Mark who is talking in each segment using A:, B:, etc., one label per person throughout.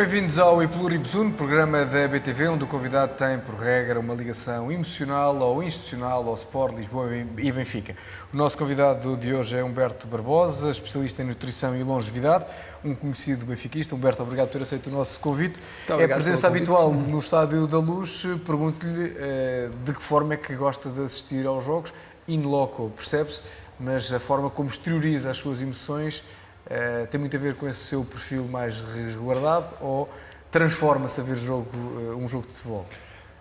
A: Bem-vindos ao E Pluribus Uno, programa da BTV, onde o convidado tem, por regra, uma ligação emocional ou institucional ao Sport, Lisboa e Benfica. O nosso convidado de hoje é Humberto Barbosa, especialista em nutrição e longevidade, um conhecido benfiquista. Humberto, obrigado por ter aceito o nosso convite. É a presença habitual no Estádio da Luz. Pergunto-lhe de que forma é que gosta de assistir aos jogos, in loco, percebe-se, mas a forma como exterioriza as suas emoções tem muito a ver com esse seu perfil mais resguardado ou transforma-se a ver um jogo de futebol?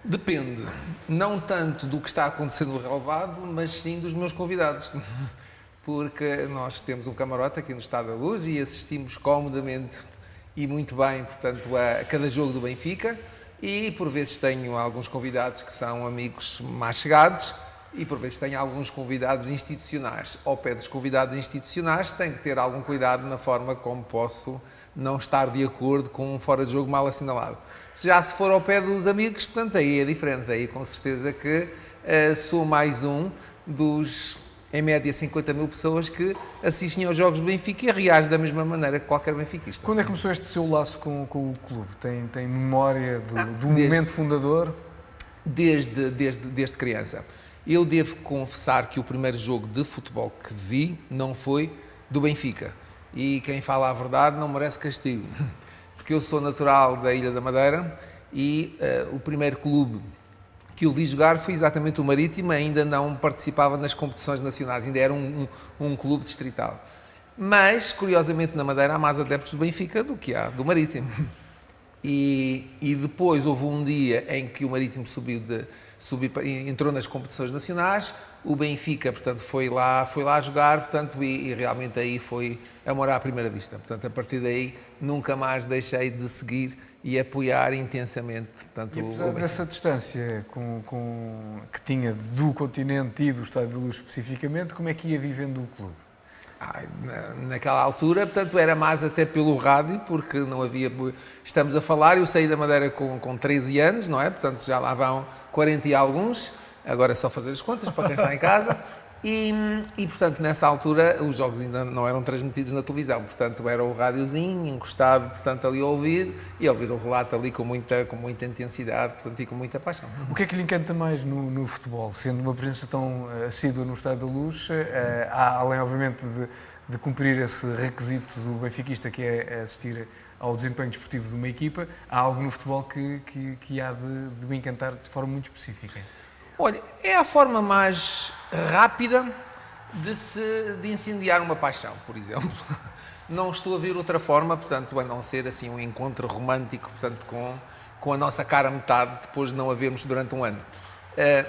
B: Depende, não tanto do que está acontecendo no relevado, mas sim dos meus convidados, porque nós temos um camarote aqui no Estádio da Luz e assistimos comodamente e muito bem, portanto, a cada jogo do Benfica, e por vezes tenho alguns convidados que são amigos mais chegados e por vezes tenho alguns convidados institucionais. Ao pé dos convidados institucionais tenho que ter algum cuidado na forma como posso não estar de acordo com um fora de jogo mal assinalado. Já se for ao pé dos amigos, portanto, aí é diferente. Aí com certeza que sou mais um dos, em média, 50 mil pessoas que assistem aos jogos do Benfica e reagem da mesma maneira que qualquer benfiquista.
A: Quando é que começou este seu laço com o clube? Tem memória do momento fundador?
B: Desde criança. Eu devo confessar que o primeiro jogo de futebol que vi não foi do Benfica. E quem fala a verdade não merece castigo. Porque eu sou natural da Ilha da Madeira e o primeiro clube que eu vi jogar foi exatamente o Marítimo, ainda não participava nas competições nacionais, ainda era um clube distrital. Mas, curiosamente, na Madeira há mais adeptos do Benfica do que há do Marítimo. E depois houve um dia em que o Marítimo entrou nas competições nacionais, o Benfica, portanto, foi lá jogar, portanto, e realmente aí foi amor à primeira vista. Portanto, a partir daí nunca mais deixei de seguir e apoiar intensamente. Portanto,
A: e apesar dessa distância que tinha do continente e do Estádio da Luz especificamente, como é que ia vivendo o clube?
B: Naquela altura, portanto, era mais até pelo rádio, porque não havia... Estamos a falar, eu saí da Madeira com 13 anos, não é? Portanto, já lá vão 40 e alguns, agora é só fazer as contas para quem está em casa. E, portanto, nessa altura, os jogos ainda não eram transmitidos na televisão, portanto, era o rádiozinho encostado, portanto, ali a ouvir, e a ouvir o relato ali com muita intensidade, portanto, e com muita paixão.
A: O que é que lhe encanta mais no futebol? Sendo uma presença tão assídua no Estádio da Luz, além, obviamente, de cumprir esse requisito do benfiquista, que é assistir ao desempenho desportivo de uma equipa, há algo no futebol que há de me encantar de forma muito específica?
B: Olha, é a forma mais rápida de incendiar uma paixão, por exemplo. Não estou a ver outra forma, portanto, a não ser assim um encontro romântico, portanto, com a nossa cara metade, depois de não a vermos durante um ano.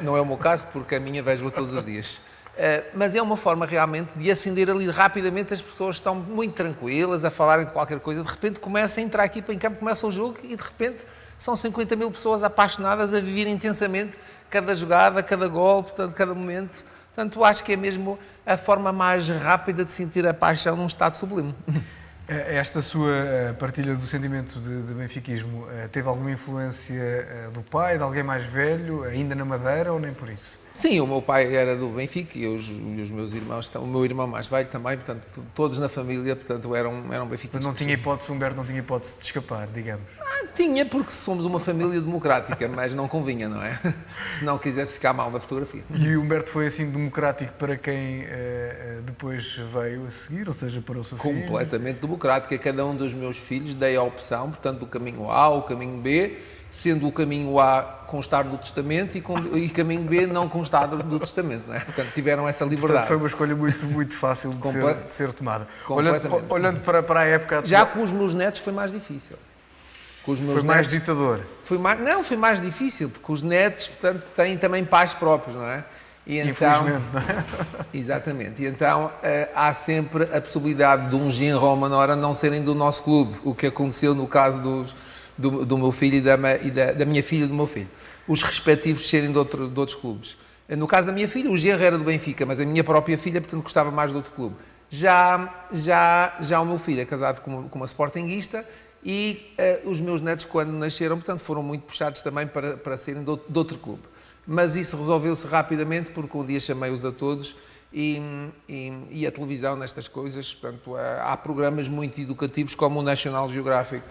B: Não é o meu caso, porque a minha vejo-a todos os dias. Mas é uma forma realmente de acender ali rapidamente, as pessoas estão muito tranquilas a falarem de qualquer coisa, de repente começa a entrar aqui em campo, começa o jogo e de repente são 50 mil pessoas apaixonadas a viver intensamente cada jogada, cada gol, portanto, cada momento. Portanto, acho que é mesmo a forma mais rápida de sentir a paixão num estado sublime.
A: Esta sua partilha do sentimento de benfiquismo teve alguma influência do pai, de alguém mais velho, ainda na Madeira, ou nem por isso?
B: Sim, o meu pai era do Benfica e os meus irmãos, o meu irmão mais velho também, portanto, todos na família, portanto, eram benfiquistas.
A: Mas não tinha hipótese, Humberto não tinha hipótese de escapar, digamos.
B: Tinha, porque somos uma família democrática, mas não convinha, não é? Se não quisesse ficar mal na fotografia.
A: E o Humberto foi assim democrático para quem depois veio a seguir, ou seja, para o seu filho?
B: Completamente democrático. A cada um dos meus filhos dei a opção, portanto, do caminho A, o caminho B, sendo o caminho A constar do testamento e o caminho B não constar do testamento, não é? Portanto, tiveram essa liberdade.
A: Portanto, foi uma escolha muito fácil de ser tomada. Olhando
B: sim.
A: para a época atual...
B: Já com os meus netos foi mais difícil.
A: Foi mais ditador?
B: Foi mais difícil, porque os netos, portanto, têm também pais próprios, não é? E então,
A: infelizmente, não é?
B: Exatamente. E então há sempre a possibilidade de um genro ou uma nora não serem do nosso clube, o que aconteceu no caso do meu filho e da minha filha e do meu filho. Os respectivos serem de outros clubes. No caso da minha filha, o genro era do Benfica, mas a minha própria filha, portanto, gostava mais de outro clube. Já o meu filho é casado com uma sportinguista e os meus netos, quando nasceram, portanto, foram muito puxados também para serem de outro clube. Mas isso resolveu-se rapidamente, porque um dia chamei-os a todos e a televisão nestas coisas, portanto, há programas muito educativos como o National Geographic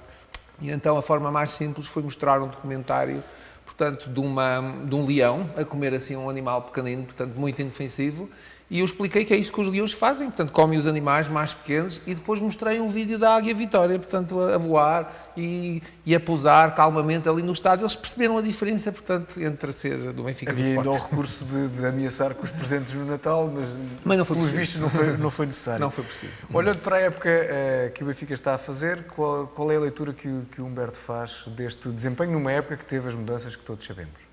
B: E então a forma mais simples foi mostrar um documentário, portanto, de um leão a comer assim um animal pequenino, portanto, muito inofensivo. E eu expliquei que é isso que os leões fazem, portanto, comem os animais mais pequenos, e depois mostrei um vídeo da Águia Vitória, portanto, a voar e a pousar calmamente ali no estádio. Eles perceberam a diferença, portanto, entre ser do Benfica e do
A: Havia ainda o
B: Sporting.
A: recurso de ameaçar com os presentes no Natal, mas
B: não foi
A: pelos
B: preciso.
A: vistos não foi necessário.
B: Não foi preciso.
A: Olhando para a época que o Benfica está a fazer, qual é a leitura que o Humberto faz deste desempenho numa época que teve as mudanças que todos sabemos?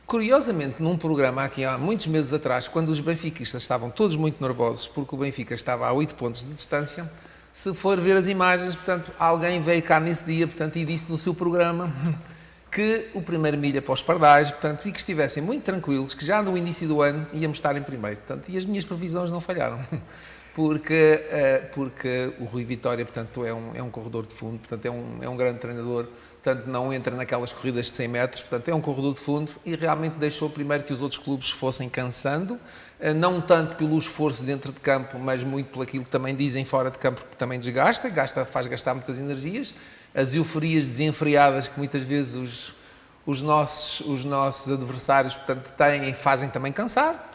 B: Curiosamente, num programa aqui há muitos meses atrás, quando os benfiquistas estavam todos muito nervosos porque o Benfica estava a 8 pontos de distância, se for ver as imagens, portanto, alguém veio cá nesse dia, portanto, e disse no seu programa que o primeiro milha para os Pardais, portanto, e que estivessem muito tranquilos, que já no início do ano íamos estar em primeiro, portanto, e as minhas previsões não falharam. Porque o Rui Vitória, portanto, é um corredor de fundo, portanto, é um grande treinador, portanto, não entra naquelas corridas de 100 metros, portanto, é um corredor de fundo e realmente deixou primeiro que os outros clubes fossem cansando, não tanto pelo esforço dentro de campo, mas muito pelo aquilo que também dizem fora de campo, que também desgasta, faz gastar muitas energias, as euforias desenfreadas que muitas vezes os nossos adversários, portanto, fazem também cansar.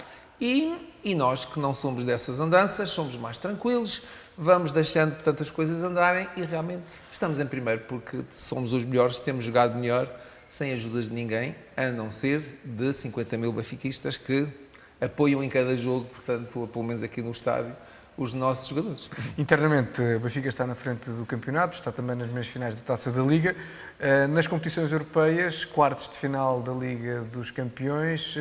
B: E nós, que não somos dessas andanças, somos mais tranquilos, vamos deixando, portanto, as coisas andarem e realmente estamos em primeiro, porque somos os melhores, temos jogado melhor, sem ajudas de ninguém, a não ser de 50 mil benfiquistas que apoiam em cada jogo, portanto, pelo menos aqui no estádio, os nossos jogadores.
A: Internamente, o Benfica está na frente do campeonato, está também nas meias finais da Taça da Liga. Nas competições europeias, quartos de final da Liga dos Campeões,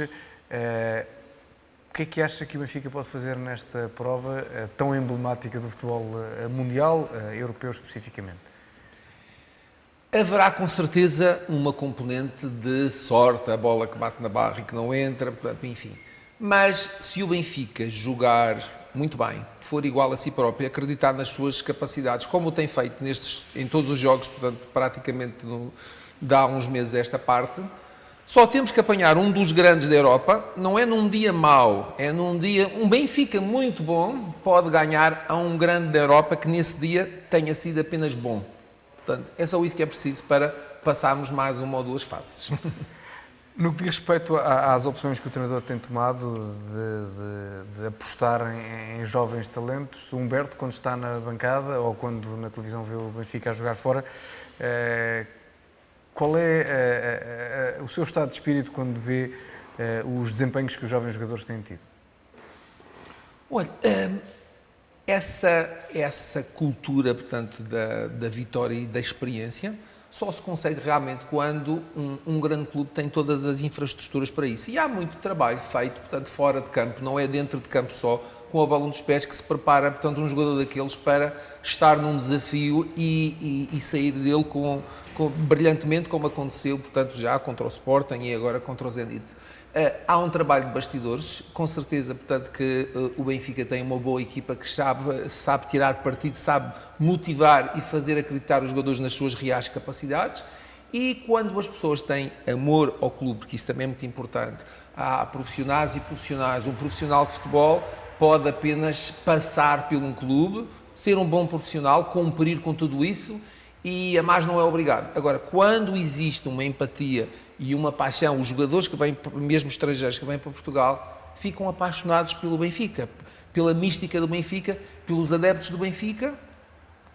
A: o que é que acha que o Benfica pode fazer nesta prova tão emblemática do futebol mundial, europeu especificamente?
B: Haverá com certeza uma componente de sorte, a bola que bate na barra e que não entra, enfim. Mas se o Benfica jogar muito bem, for igual a si próprio, acreditar nas suas capacidades, como o tem feito em todos os jogos, portanto, praticamente de há uns meses esta parte, só temos que apanhar um dos grandes da Europa, não é num dia mau, é num dia... Um Benfica muito bom pode ganhar a um grande da Europa que nesse dia tenha sido apenas bom. Portanto, é só isso que é preciso para passarmos mais uma ou duas fases.
A: No que diz respeito às opções que o treinador tem tomado de apostar em jovens talentos, o Humberto, quando está na bancada ou quando na televisão vê o Benfica a jogar fora, qual é o seu estado de espírito quando vê os desempenhos que os jovens jogadores têm tido?
B: Olha, essa cultura, portanto, da vitória e da experiência só se consegue realmente quando um grande clube tem todas as infraestruturas para isso. E há muito trabalho feito, portanto, fora de campo, não é dentro de campo só, com a bola nos pés, que se prepara, portanto, um jogador daqueles para estar num desafio e sair dele brilhantemente, como aconteceu, portanto, já contra o Sporting e agora contra o Zenit. Há um trabalho de bastidores, com certeza, portanto, que o Benfica tem uma boa equipa que sabe tirar partido, sabe motivar e fazer acreditar os jogadores nas suas reais capacidades. E quando as pessoas têm amor ao clube, porque isso também é muito importante, há profissionais e profissionais. Um profissional de futebol pode apenas passar por um clube, ser um bom profissional, cumprir com tudo isso e a mais não é obrigado. Agora, quando existe uma empatia e uma paixão, os jogadores que vêm, mesmo estrangeiros que vêm para Portugal, ficam apaixonados pelo Benfica, pela mística do Benfica, pelos adeptos do Benfica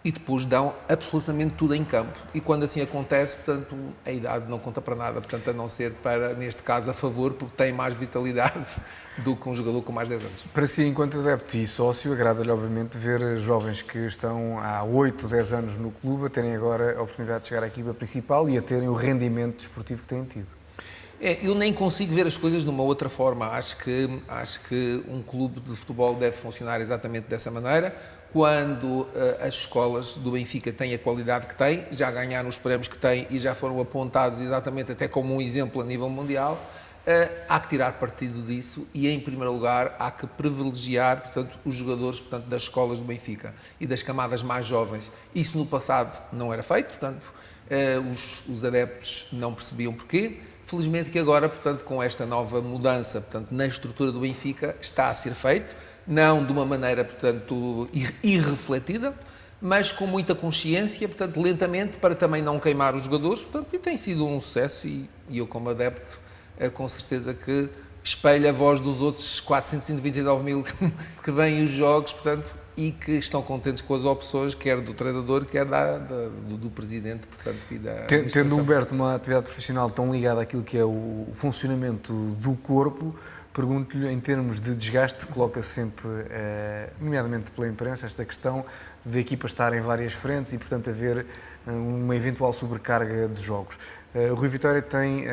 B: e depois dão absolutamente tudo em campo. E quando assim acontece, portanto, a idade não conta para nada, portanto, a não ser para, neste caso, a favor, porque tem mais vitalidade do que um jogador com mais 10 anos.
A: Para si, enquanto adepto e sócio, agrada-lhe, obviamente, ver jovens que estão há 8, 10 anos no clube a terem agora a oportunidade de chegar à equipa principal e a terem o rendimento desportivo que têm tido.
B: Eu nem consigo ver as coisas de uma outra forma. Acho que um clube de futebol deve funcionar exatamente dessa maneira. Quando as escolas do Benfica têm a qualidade que têm, já ganharam os prémios que têm e já foram apontados exatamente até como um exemplo a nível mundial, há que tirar partido disso e, em primeiro lugar, há que privilegiar, portanto, os jogadores, portanto, das escolas do Benfica e das camadas mais jovens. Isso no passado não era feito, portanto, os adeptos não percebiam porquê. Felizmente que agora, portanto, com esta nova mudança, portanto, na estrutura do Benfica, está a ser feito, não de uma maneira, portanto, irrefletida, mas com muita consciência, portanto, lentamente, para também não queimar os jogadores, portanto, e tem sido um sucesso e eu, como adepto, com certeza que espelho a voz dos outros 499 mil que veem os jogos, portanto, e que estão contentes com as opções, quer do treinador, quer do presidente, portanto, e da
A: Tendo o Humberto uma atividade profissional tão ligada àquilo que é o funcionamento do corpo, pergunto-lhe, em termos de desgaste, coloca-se sempre, nomeadamente pela imprensa, esta questão de equipas estarem em várias frentes e, portanto, haver uma eventual sobrecarga de jogos. O Rui Vitória tem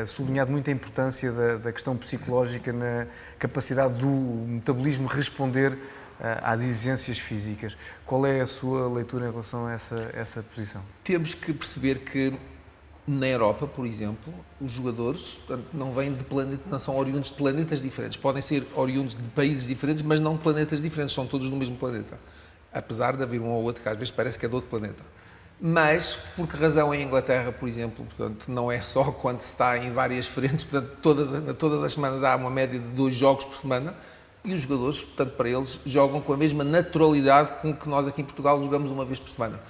A: sublinhado muito a importância da questão psicológica na capacidade do metabolismo responder às exigências físicas. Qual é a sua leitura em relação a essa posição?
B: Temos que perceber que na Europa, por exemplo, os jogadores, portanto, não são oriundos de planetas diferentes. Podem ser oriundos de países diferentes, mas não de planetas diferentes. São todos do mesmo planeta. Apesar de haver um ou outro que às vezes parece que é de outro planeta. Mas, por que razão em Inglaterra, por exemplo, portanto, não é só quando se está em várias frentes, portanto, todas as semanas há uma média de 2 jogos por semana, e os jogadores, portanto, para eles, jogam com a mesma naturalidade com que nós aqui em Portugal jogamos uma vez por semana.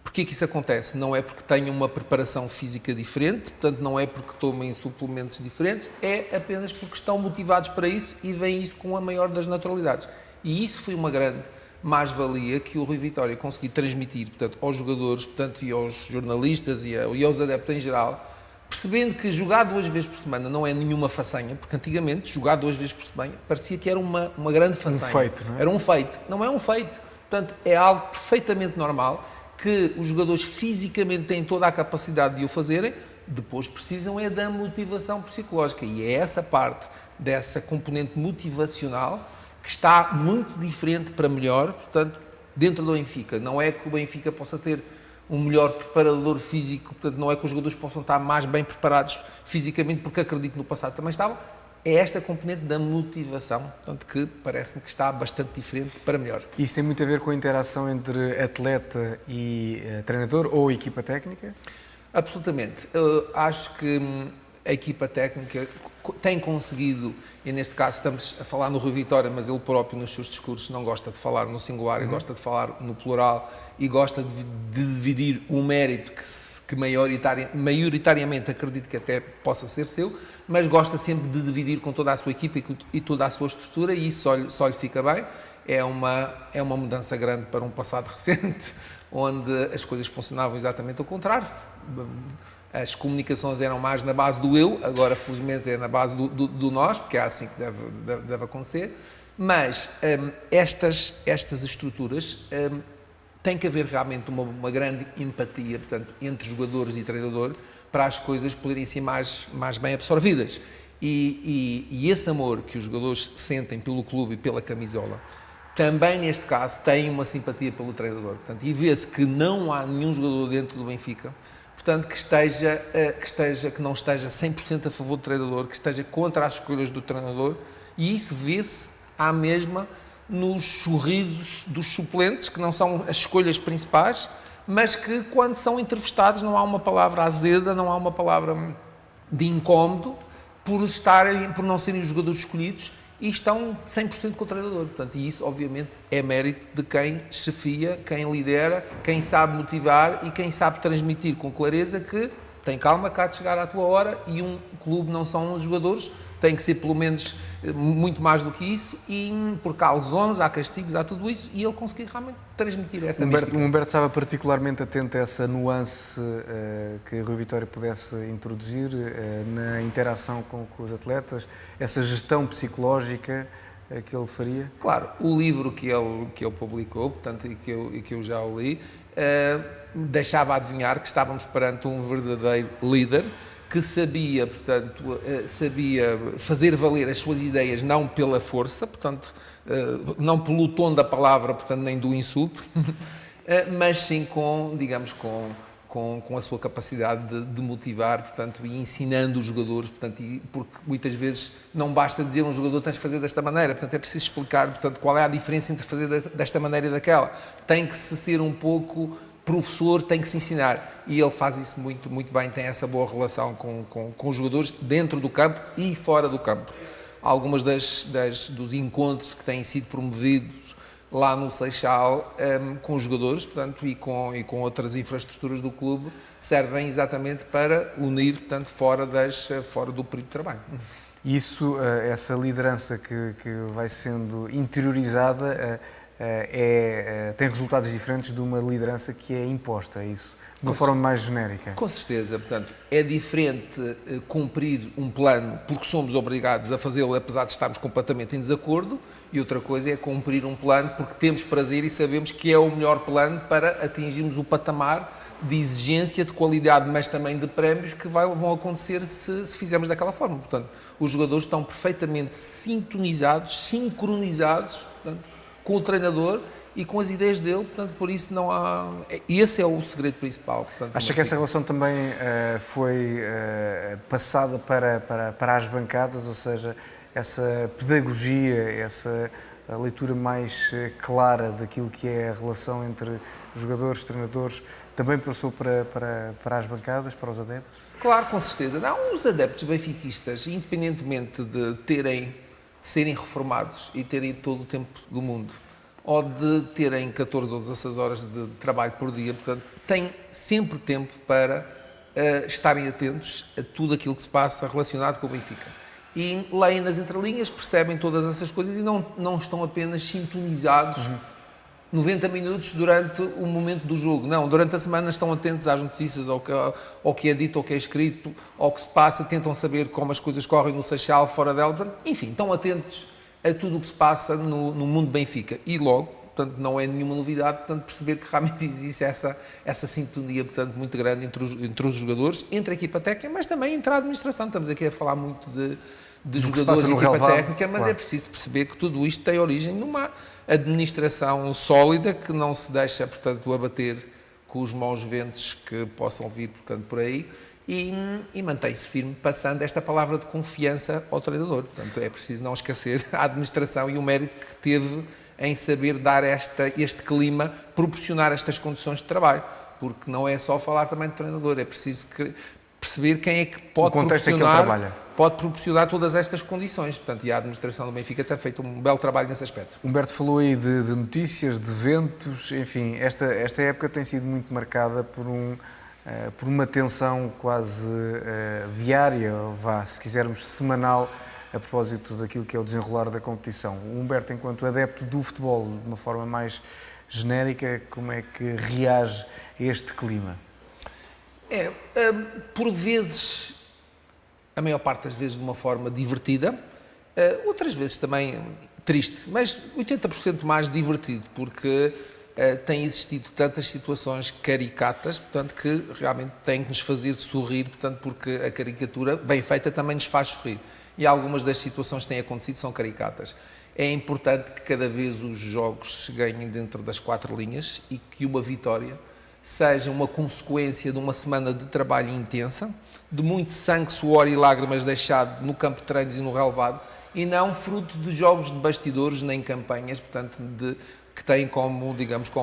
B: Porquê que isso acontece? Não é porque tenham uma preparação física diferente, portanto, não é porque tomem suplementos diferentes, é apenas porque estão motivados para isso e veem isso com a maior das naturalidades. E isso foi uma grande mais-valia que o Rui Vitória conseguiu transmitir, portanto, aos jogadores, portanto, e aos jornalistas e aos adeptos em geral, percebendo que jogar 2 vezes por semana não é nenhuma façanha, porque antigamente jogar 2 vezes por semana parecia que era uma grande façanha.
A: Um feito, não é?
B: Era um feito. Não é um feito. Portanto, é algo perfeitamente normal que os jogadores fisicamente têm toda a capacidade de o fazerem, depois precisam é da motivação psicológica. E é essa parte dessa componente motivacional que está muito diferente para melhor, portanto, dentro do Benfica. Não é que o Benfica possa ter um melhor preparador físico, portanto, não é que os jogadores possam estar mais bem preparados fisicamente, porque acredito que no passado também estavam. É esta componente da motivação, portanto, que parece-me que está bastante diferente para melhor.
A: Isso tem muito a ver com a interação entre atleta e treinador ou equipa técnica?
B: Absolutamente. Acho que a equipa técnica tem conseguido, e neste caso estamos a falar no Rui Vitória, mas ele próprio nos seus discursos não gosta de falar no singular, e gosta de falar no plural, e gosta de dividir o mérito que maioritariamente acredito que até possa ser seu, mas gosta sempre de dividir com toda a sua equipa e toda a sua estrutura, e isso só lhe fica bem. É uma mudança grande para um passado recente, onde as coisas funcionavam exatamente ao contrário. As comunicações eram mais na base do eu, agora felizmente é na base do nós, porque é assim que deve acontecer, mas estas estruturas tem que haver realmente uma grande empatia, portanto, entre jogadores e treinador, para as coisas poderem ser mais bem absorvidas. E esse amor que os jogadores sentem pelo clube e pela camisola, também neste caso tem uma simpatia pelo treinador. Portanto, e vê-se que não há nenhum jogador dentro do Benfica, portanto, que não esteja 100% a favor do treinador, que esteja contra as escolhas do treinador, e isso vê-se à mesma nos sorrisos dos suplentes, que não são as escolhas principais, mas que quando são entrevistados não há uma palavra azeda, não há uma palavra de incómodo por não serem os jogadores escolhidos e estão 100% com o treinador. Portanto, e isso obviamente é mérito de quem chefia, quem lidera, quem sabe motivar e quem sabe transmitir com clareza que tem calma, cá de chegar à tua hora, e um clube não são os jogadores, tem que ser pelo menos muito mais do que isso, e porque há lesões, há castigos, há tudo isso, e ele conseguir realmente transmitir essa mística.
A: O Humberto estava particularmente atento a essa nuance que a Rui Vitória pudesse introduzir na interação com os atletas, essa gestão psicológica que ele faria?
B: Claro, o livro que ele publicou, portanto, e que eu já o li, deixava adivinhar que estávamos perante um verdadeiro líder que sabia, portanto, sabia fazer valer as suas ideias não pela força, portanto, não pelo tom da palavra, portanto, nem do insulto, mas sim com, digamos, com a sua capacidade de motivar, portanto, e ensinando os jogadores, portanto, porque muitas vezes não basta dizer um jogador tens de fazer desta maneira, portanto, é preciso explicar, portanto, qual é a diferença entre fazer desta maneira e daquela. Tem que se ser um pouco professor, tem que se ensinar, e ele faz isso muito, muito bem, tem essa boa relação com os jogadores dentro do campo e fora do campo. Algumas dos encontros que têm sido promovidos lá no Seixal, com os jogadores, portanto, e com outras infraestruturas do clube, servem exatamente para unir, portanto, fora do período de trabalho.
A: Isso, essa liderança que vai sendo interiorizada, tem resultados diferentes de uma liderança que é imposta, é isso? De uma forma mais genérica.
B: Com certeza, portanto, é diferente cumprir um plano porque somos obrigados a fazê-lo apesar de estarmos completamente em desacordo, e outra coisa é cumprir um plano porque temos prazer e sabemos que é o melhor plano para atingirmos o patamar de exigência, de qualidade, mas também de prémios que vão acontecer se fizermos daquela forma. Portanto, os jogadores estão perfeitamente sintonizados, sincronizados, portanto, com o treinador e com as ideias dele, portanto, por isso não há... Esse é o segredo principal. Portanto,
A: acha que essa relação também foi passada para as bancadas, ou seja, essa pedagogia, essa leitura mais clara daquilo que é a relação entre jogadores, treinadores, também passou para as bancadas, para os adeptos?
B: Claro, com certeza. Não, os adeptos benfiquistas, independentemente de serem reformados e terem todo o tempo do mundo, ou de terem 14 ou 16 horas de trabalho por dia, portanto, têm sempre tempo para estarem atentos a tudo aquilo que se passa relacionado com o Benfica. E leem nas entrelinhas, percebem todas essas coisas e não estão apenas sintonizados 90 minutos durante o momento do jogo. Não, durante a semana estão atentos às notícias, ao que é dito, ao que é escrito, ao que se passa, tentam saber como as coisas correm no Seixal, fora dela, enfim, estão atentos a tudo o que se passa no mundo Benfica. E logo, portanto, não é nenhuma novidade, portanto, perceber que realmente existe essa sintonia, portanto, muito grande entre os jogadores, entre a equipa técnica, mas também entre a administração. Estamos aqui a falar muito de jogadores e equipa técnica, mas claro, é preciso perceber que tudo isto tem origem numa administração sólida que não se deixa, portanto, abater com os maus ventos que possam vir, portanto, por aí. E mantém-se firme, passando esta palavra de confiança ao treinador. Portanto, é preciso não esquecer a administração e o mérito que teve em saber dar este clima, proporcionar estas condições de trabalho. Porque não é só falar também de treinador, é preciso perceber quem é que pode proporcionar todas estas condições. Portanto, e a administração do Benfica tem feito um belo trabalho nesse aspecto.
A: Humberto falou aí de notícias, de eventos, enfim, esta época tem sido muito marcada por uma tensão quase diária, se quisermos semanal, a propósito daquilo que é o desenrolar da competição. O Humberto, enquanto adepto do futebol, de uma forma mais genérica, como é que reage a este clima?
B: Por vezes, a maior parte das vezes de uma forma divertida, outras vezes também triste, mas 80% mais divertido, porque têm existido tantas situações caricatas, portanto, que realmente têm que nos fazer sorrir, portanto, porque a caricatura bem feita também nos faz sorrir. E algumas das situações que têm acontecido são caricatas. É importante que cada vez os jogos se ganhem dentro das 4 linhas e que uma vitória seja uma consequência de uma semana de trabalho intensa, de muito sangue, suor e lágrimas deixado no campo de treinos e no relevado, e não fruto de jogos de bastidores nem campanhas, portanto, que têm como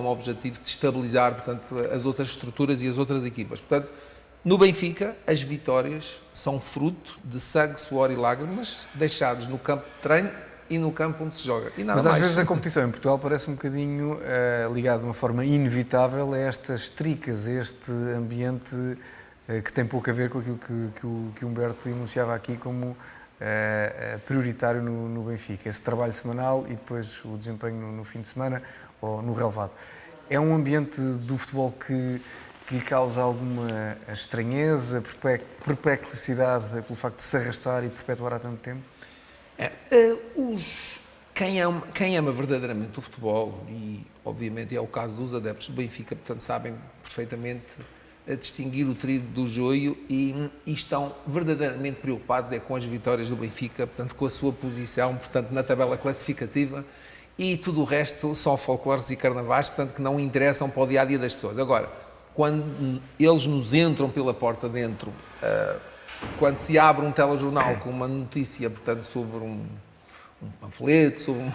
B: objetivo de estabilizar, portanto, as outras estruturas e as outras equipas. Portanto, no Benfica, as vitórias são fruto de sangue, suor e lágrimas deixados no campo de treino e no campo onde se joga. E nada
A: Mas
B: mais.
A: às vezes a competição em Portugal parece um bocadinho ligada de uma forma inevitável a estas tricas, a este ambiente que tem pouco a ver com aquilo que o Humberto enunciava aqui como prioritário no Benfica. Esse trabalho semanal e depois o desempenho no fim de semana ou no relevado. É um ambiente do futebol que causa alguma estranheza, perplexidade pelo facto de se arrastar e perpetuar há tanto tempo?
B: Quem ama verdadeiramente o futebol, e obviamente é o caso dos adeptos do Benfica, portanto sabem perfeitamente a distinguir o trigo do joio e estão verdadeiramente preocupados com as vitórias do Benfica, portanto com a sua posição, portanto na tabela classificativa, e tudo o resto são folclores e carnavais, portanto que não interessam para o dia-a-dia das pessoas. Agora, quando eles nos entram pela porta dentro, quando se abre um telejornal com uma notícia, portanto, sobre um panfleto, sobre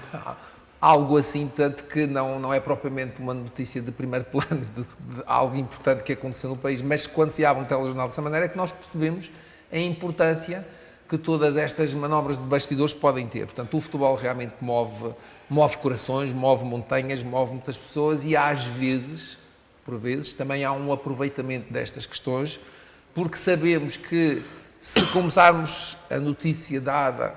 B: algo assim, portanto, que não é propriamente uma notícia de primeiro plano de algo importante que aconteceu no país, mas quando se abre um telejornal dessa maneira é que nós percebemos a importância que todas estas manobras de bastidores podem ter. Portanto, o futebol realmente move corações, move montanhas, move muitas pessoas e às vezes, por vezes, também há um aproveitamento destas questões, porque sabemos que se começarmos a notícia dada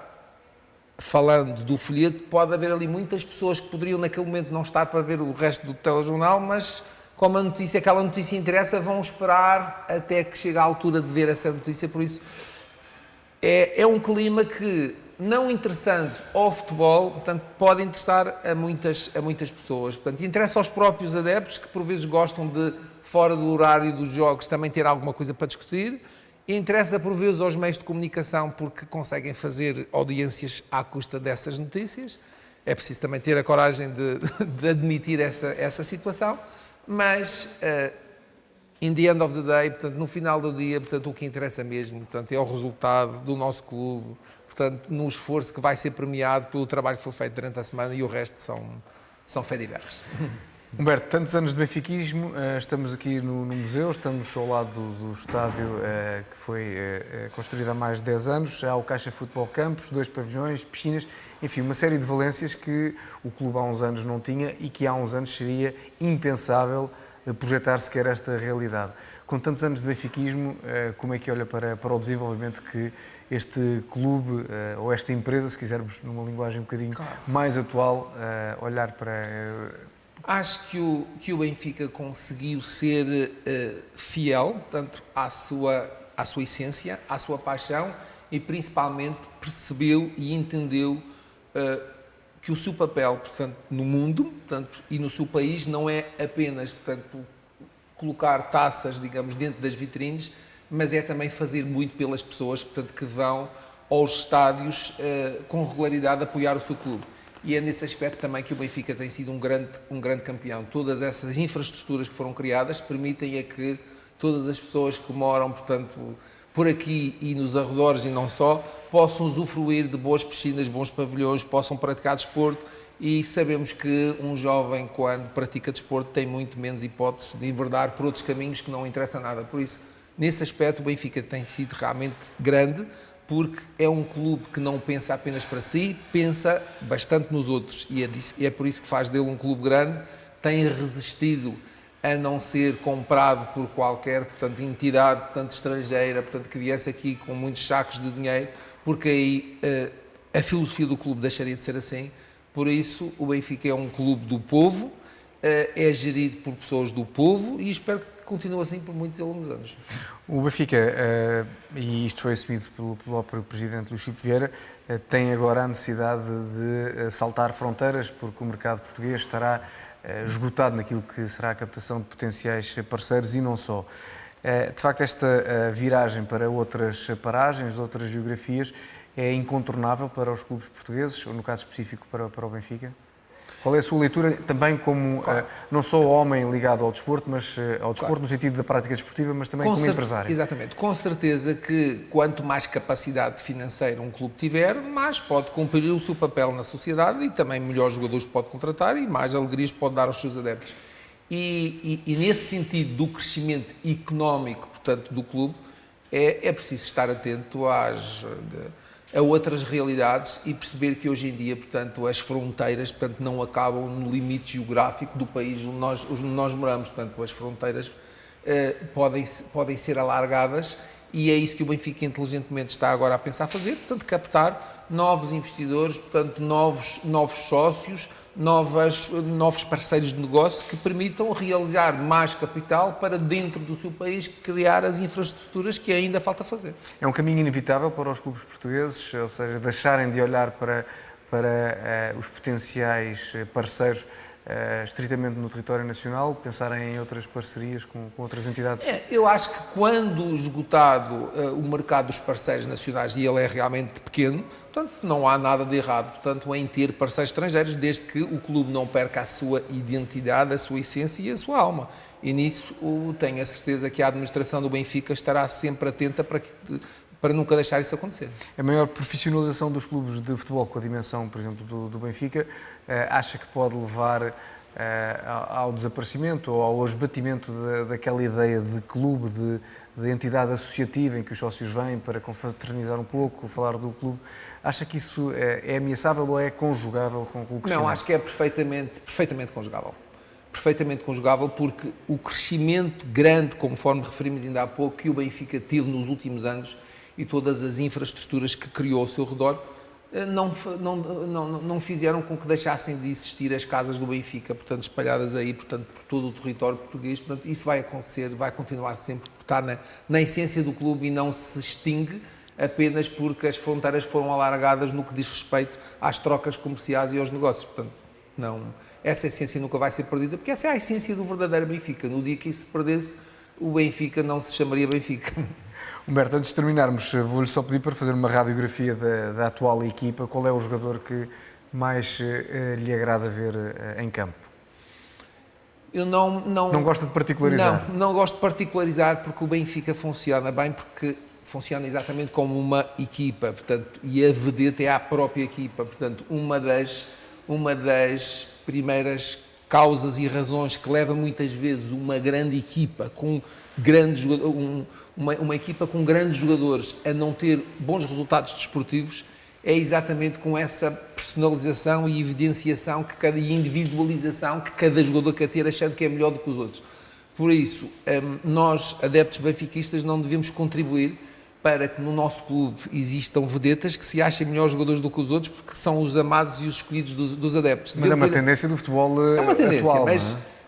B: falando do folheto, pode haver ali muitas pessoas que poderiam naquele momento não estar para ver o resto do telejornal, mas como aquela notícia interessa, vão esperar até que chegue à altura de ver essa notícia. Por isso, é um clima que, não interessando ao futebol, portanto, pode interessar a muitas pessoas. Portanto, interessa aos próprios adeptos, que por vezes gostam de, fora do horário dos jogos, também ter alguma coisa para discutir. E interessa por vezes aos meios de comunicação, porque conseguem fazer audiências à custa dessas notícias. É preciso também ter a coragem de admitir essa situação. Mas, in the end of the day, portanto, no final do dia, portanto, o que interessa mesmo, portanto, é o resultado do nosso clube, portanto, no esforço que vai ser premiado pelo trabalho que foi feito durante a semana, e o resto são fediversos.
A: Humberto, tantos anos de benfiquismo, estamos aqui no museu, estamos ao lado do estádio que foi construído há mais de 10 anos, há o Caixa Futebol Campos, 2 pavilhões, piscinas, enfim, uma série de valências que o clube há uns anos não tinha e que há uns anos seria impensável projetar sequer esta realidade. Com tantos anos de benfiquismo, como é que olha para o desenvolvimento que este clube, ou esta empresa, se quisermos numa linguagem um bocadinho mais atual, olhar para...
B: Acho que o Benfica conseguiu ser fiel, portanto, à sua essência, à sua paixão, e principalmente percebeu e entendeu que o seu papel, portanto, no mundo, portanto, e no seu país não é apenas, portanto, colocar taças, digamos, dentro das vitrines, mas é também fazer muito pelas pessoas, portanto, que vão aos estádios com regularidade apoiar o seu clube. E é nesse aspecto também que o Benfica tem sido um grande campeão. Todas essas infraestruturas que foram criadas permitem a que todas as pessoas que moram, portanto, por aqui e nos arredores e não só, possam usufruir de boas piscinas, bons pavilhões, possam praticar desporto, e sabemos que um jovem, quando pratica desporto, tem muito menos hipótese de enverdar por outros caminhos que não interessam nada. Por isso, nesse aspecto, o Benfica tem sido realmente grande, porque é um clube que não pensa apenas para si, pensa bastante nos outros, e é por isso que faz dele um clube grande. Tem resistido a não ser comprado por qualquer, portanto, entidade, portanto, estrangeira, portanto, que viesse aqui com muitos sacos de dinheiro, porque aí a filosofia do clube deixaria de ser assim. Por isso, o Benfica é um clube do povo, é gerido por pessoas do povo, e espero que continue assim por muitos e longos anos.
A: O Benfica, e isto foi assumido pelo próprio Presidente Luís Filipe Vieira, tem agora a necessidade de saltar fronteiras, porque o mercado português estará esgotado naquilo que será a captação de potenciais parceiros e não só. De facto, esta viragem para outras paragens, de outras geografias, é incontornável para os clubes portugueses, ou no caso específico para o Benfica? Qual é a sua leitura, também como, não só homem ligado ao desporto, mas ao desporto no sentido da prática desportiva, mas também como empresário?
B: Exatamente. Com certeza que quanto mais capacidade financeira um clube tiver, mais pode cumprir o seu papel na sociedade, e também melhores jogadores pode contratar e mais alegrias pode dar aos seus adeptos. E nesse sentido do crescimento económico, portanto, do clube, é preciso estar atento a outras realidades e perceber que hoje em dia, portanto, as fronteiras, portanto, não acabam no limite geográfico do país onde nós moramos. Portanto, as fronteiras podem ser alargadas, e é isso que o Benfica inteligentemente está agora a pensar fazer, portanto, captar novos investidores, portanto, novos sócios, novos parceiros de negócio que permitam realizar mais capital para dentro do seu país, criar as infraestruturas que ainda falta fazer.
A: É um caminho inevitável para os clubes portugueses, ou seja, deixarem de olhar para os potenciais parceiros estritamente no território nacional, pensarem em outras parcerias com outras entidades?
B: Eu acho que quando esgotado o mercado dos parceiros nacionais, e ele é realmente pequeno, portanto, não há nada de errado, portanto, em ter parceiros estrangeiros, desde que o clube não perca a sua identidade, a sua essência e a sua alma. E nisso tenho a certeza que a administração do Benfica estará sempre atenta para nunca deixar isso acontecer.
A: A maior profissionalização dos clubes de futebol, com a dimensão, por exemplo, do Benfica, acha que pode levar ao desaparecimento ou ao esbatimento daquela ideia de clube, de entidade associativa em que os sócios vêm para confraternizar um pouco, falar do clube. Acha que isso é ameaçável ou é conjugável com o crescimento?
B: Não, acho que é perfeitamente conjugável. Perfeitamente conjugável, porque o crescimento grande, conforme referimos ainda há pouco, que o Benfica teve nos últimos anos e todas as infraestruturas que criou ao seu redor, não fizeram com que deixassem de existir as casas do Benfica, portanto, espalhadas aí, portanto, por todo o território português. Portanto, isso vai acontecer, vai continuar sempre, porque está na essência do clube e não se extingue apenas porque as fronteiras foram alargadas no que diz respeito às trocas comerciais e aos negócios. Portanto, não, essa essência nunca vai ser perdida, porque essa é a essência do verdadeiro Benfica. No dia que isso se perdesse, o Benfica não se chamaria Benfica.
A: Humberto, antes de terminarmos, vou-lhe só pedir para fazer uma radiografia da atual equipa. Qual é o jogador que mais lhe agrada ver em campo?
B: Eu não
A: gosta de particularizar?
B: Não gosto de particularizar, porque o Benfica funciona bem, porque funciona exatamente como uma equipa, portanto, e a vedeta é a própria equipa. Portanto, uma das primeiras causas e razões que leva muitas vezes uma grande equipa com grandes uma equipa com grandes jogadores a não ter bons resultados desportivos é exatamente com essa personalização e evidenciação e individualização que cada jogador quer ter, achando que é melhor do que os outros. Por isso, nós, adeptos benfiquistas, não devemos contribuir para que no nosso clube existam vedetas que se achem melhores jogadores do que os outros, porque são os amados e os escolhidos dos adeptos.
A: Mas é uma tendência do futebol atual.
B: É uma tendência,
A: atual,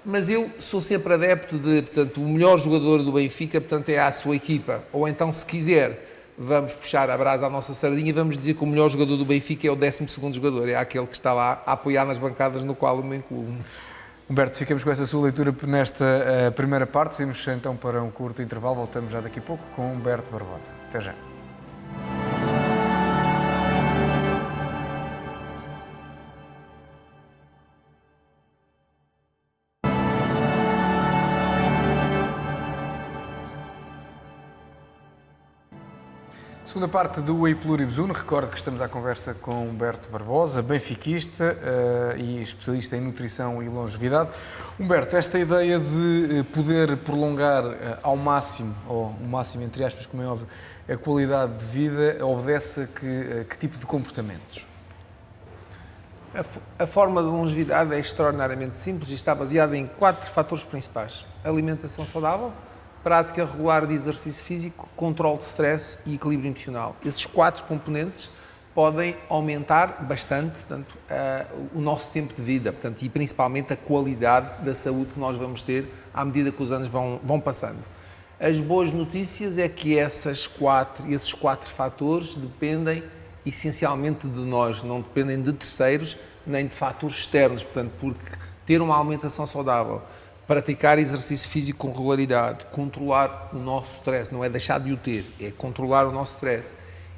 B: mas eu sou sempre adepto de, portanto, o melhor jogador do Benfica, portanto, é a sua equipa. Ou então, se quiser, vamos puxar a brasa à nossa sardinha e vamos dizer que o melhor jogador do Benfica é o 12º jogador, é aquele que está lá a apoiar nas bancadas no qual eu me incluo.
A: Humberto, ficamos com essa sua leitura nesta primeira parte. Saímos então para um curto intervalo. Voltamos já daqui a pouco com Humberto Barbosa. Até já. Segunda parte do Whey Pluribus Uno. Recordo que estamos à conversa com Humberto Barbosa, benfiquista e especialista em nutrição e longevidade. Humberto, esta ideia de poder prolongar ao máximo, ou o máximo entre aspas, como é óbvio, a qualidade de vida, obedece a que tipo de comportamentos?
B: A forma de longevidade é extraordinariamente simples e está baseada em 4 fatores principais: alimentação saudável, prática regular de exercício físico, controle de stress e equilíbrio emocional. Esses 4 componentes podem aumentar bastante, portanto, o nosso tempo de vida, portanto, e principalmente a qualidade da saúde que nós vamos ter à medida que os anos vão passando. As boas notícias é que esses 4 fatores dependem essencialmente de nós, não dependem de terceiros nem de fatores externos, portanto, porque ter uma alimentação saudável, praticar exercício físico com regularidade, controlar o nosso stress, não é deixar de o ter, é controlar o nosso stress,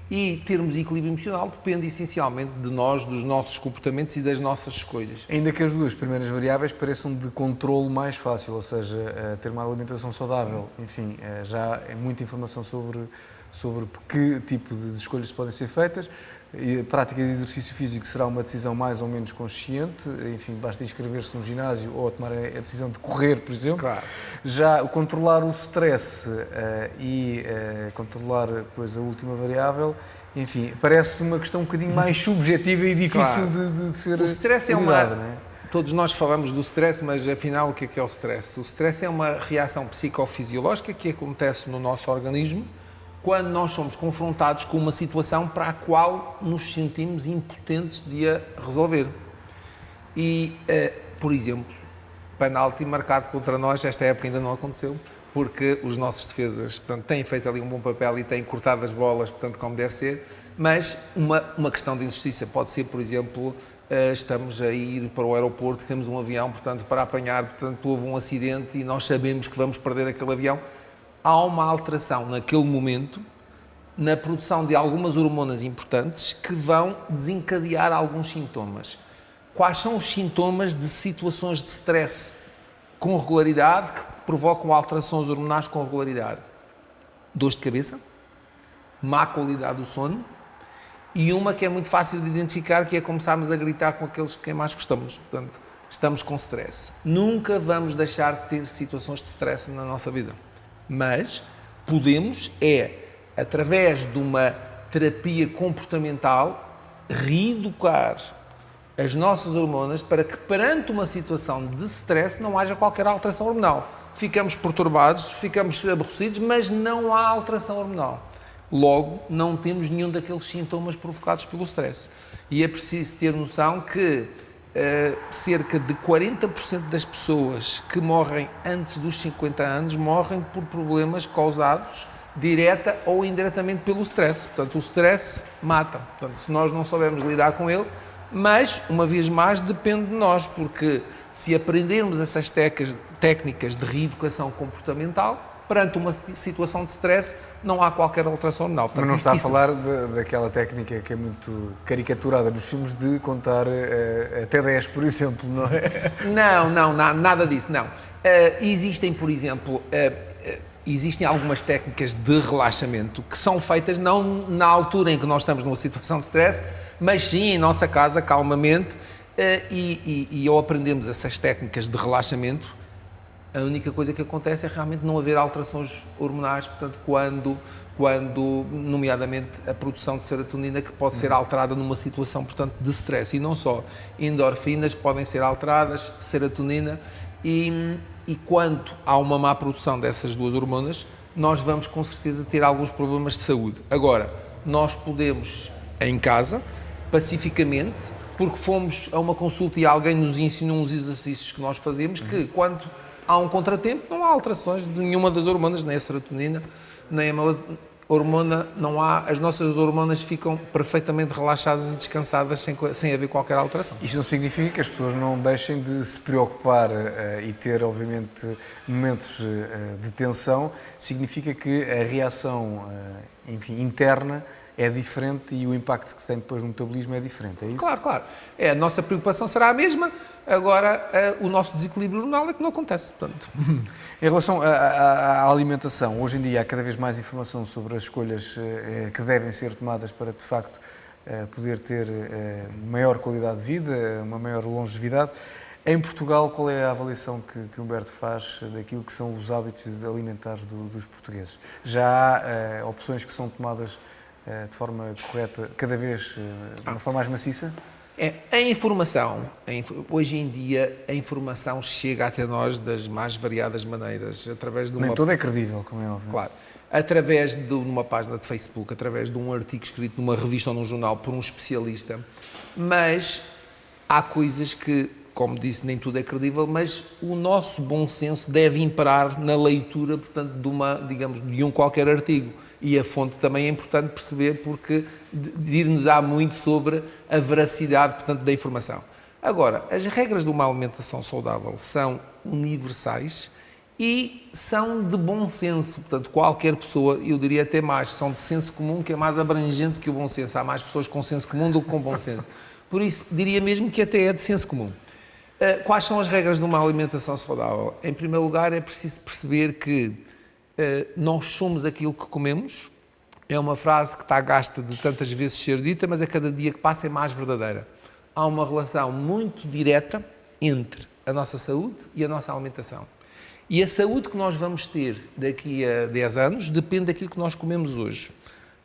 B: e termos equilíbrio emocional depende essencialmente de nós, dos nossos comportamentos e das nossas escolhas.
A: Ainda que as 2 primeiras variáveis pareçam de controle mais fácil, ou seja, ter uma alimentação saudável, enfim, já é muita informação sobre que tipo de escolhas podem ser feitas. A prática de exercício físico será uma decisão mais ou menos consciente, enfim, basta inscrever-se no ginásio ou tomar a decisão de correr, por exemplo.
B: Claro.
A: Já controlar o stress e controlar depois a última variável, enfim, parece uma questão um bocadinho mais subjetiva e difícil de ser.
B: O stress não é? Todos nós falamos do stress, mas afinal o que é o stress? O stress é uma reação psicofisiológica que acontece no nosso organismo quando nós somos confrontados com uma situação para a qual nos sentimos impotentes de a resolver. E, por exemplo, penalti marcado contra nós, esta época ainda não aconteceu, porque os nossos defesas, portanto, têm feito ali um bom papel e têm cortado as bolas, portanto, como deve ser, mas uma questão de injustiça pode ser, por exemplo, estamos a ir para o aeroporto, temos um avião, portanto, para apanhar, portanto, houve um acidente e nós sabemos que vamos perder aquele avião. Há uma alteração naquele momento na produção de algumas hormonas importantes que vão desencadear alguns sintomas. Quais são os sintomas de situações de stress com regularidade que provocam alterações hormonais com regularidade? Dores de cabeça, má qualidade do sono e uma que é muito fácil de identificar, que é começarmos a gritar com aqueles de quem mais gostamos. Portanto, estamos com stress. Nunca vamos deixar de ter situações de stress na nossa vida. Mas podemos, através de uma terapia comportamental, reeducar as nossas hormonas para que perante uma situação de stress não haja qualquer alteração hormonal. Ficamos perturbados, ficamos aborrecidos, mas não há alteração hormonal. Logo, não temos nenhum daqueles sintomas provocados pelo stress. E é preciso ter noção que cerca de 40% das pessoas que morrem antes dos 50 anos morrem por problemas causados direta ou indiretamente pelo stress. Portanto, o stress mata. Portanto, se nós não soubermos lidar com ele, mas, uma vez mais, depende de nós, porque se aprendermos essas técnicas de reeducação comportamental, perante uma situação de stress, não há qualquer alteração hormonal. Portanto,
A: mas não está a falar daquela técnica que é muito caricaturada nos filmes de contar até 10, por exemplo, não é?
B: Não, nada disso, não. Existem, por exemplo, existem algumas técnicas de relaxamento que são feitas não na altura em que nós estamos numa situação de stress, mas sim em nossa casa, calmamente, e ao aprendermos essas técnicas de relaxamento, a única coisa que acontece é realmente não haver alterações hormonais, portanto, quando nomeadamente, a produção de serotonina que pode ser alterada numa situação, portanto, de stress. E não só, endorfinas podem ser alteradas, serotonina, e quando há uma má produção dessas duas hormonas, nós vamos com certeza ter alguns problemas de saúde. Agora, nós podemos, em casa, pacificamente, porque fomos a uma consulta e alguém nos ensinou uns exercícios que nós fazemos, que quando há um contratempo, não há alterações de nenhuma das hormonas, nem a serotonina, nem a hormona, não há, as nossas hormonas ficam perfeitamente relaxadas e descansadas sem haver qualquer alteração.
A: Isto não significa que as pessoas não deixem de se preocupar e ter, obviamente, momentos de tensão, significa que a reação, enfim, interna é diferente e o impacto que tem depois no metabolismo é diferente, é isso?
B: Claro. A nossa preocupação será a mesma, agora o nosso desequilíbrio hormonal é que não acontece. Portanto.
A: Em relação à alimentação, hoje em dia há cada vez mais informação sobre as escolhas que devem ser tomadas para, de facto, poder ter maior qualidade de vida, uma maior longevidade. Em Portugal, qual é a avaliação que Humberto faz daquilo que são os hábitos alimentares dos portugueses? Já há opções que são tomadas de forma correta, cada vez de uma forma mais maciça?
B: A informação, hoje em dia, a informação chega até nós das mais variadas maneiras, através de uma...
A: Nem toda é credível, como é óbvio.
B: Claro. Através de uma página de Facebook, através de um artigo escrito numa revista ou num jornal por um especialista, mas há coisas que, como disse, nem tudo é credível, mas o nosso bom senso deve imperar na leitura, portanto, de um qualquer artigo. E a fonte também é importante perceber, porque dir-nos-á muito sobre a veracidade, portanto, da informação. Agora, as regras de uma alimentação saudável são universais e são de bom senso. Portanto, qualquer pessoa, eu diria até mais, são de senso comum, que é mais abrangente que o bom senso. Há mais pessoas com senso comum do que com bom senso. Por isso, diria mesmo que até é de senso comum. Quais são as regras de uma alimentação saudável? Em primeiro lugar, é preciso perceber que nós somos aquilo que comemos. É uma frase que está gasta de tantas vezes ser dita, mas a cada dia que passa é mais verdadeira. Há uma relação muito direta entre a nossa saúde e a nossa alimentação. E a saúde que nós vamos ter daqui a 10 anos depende daquilo que nós comemos hoje.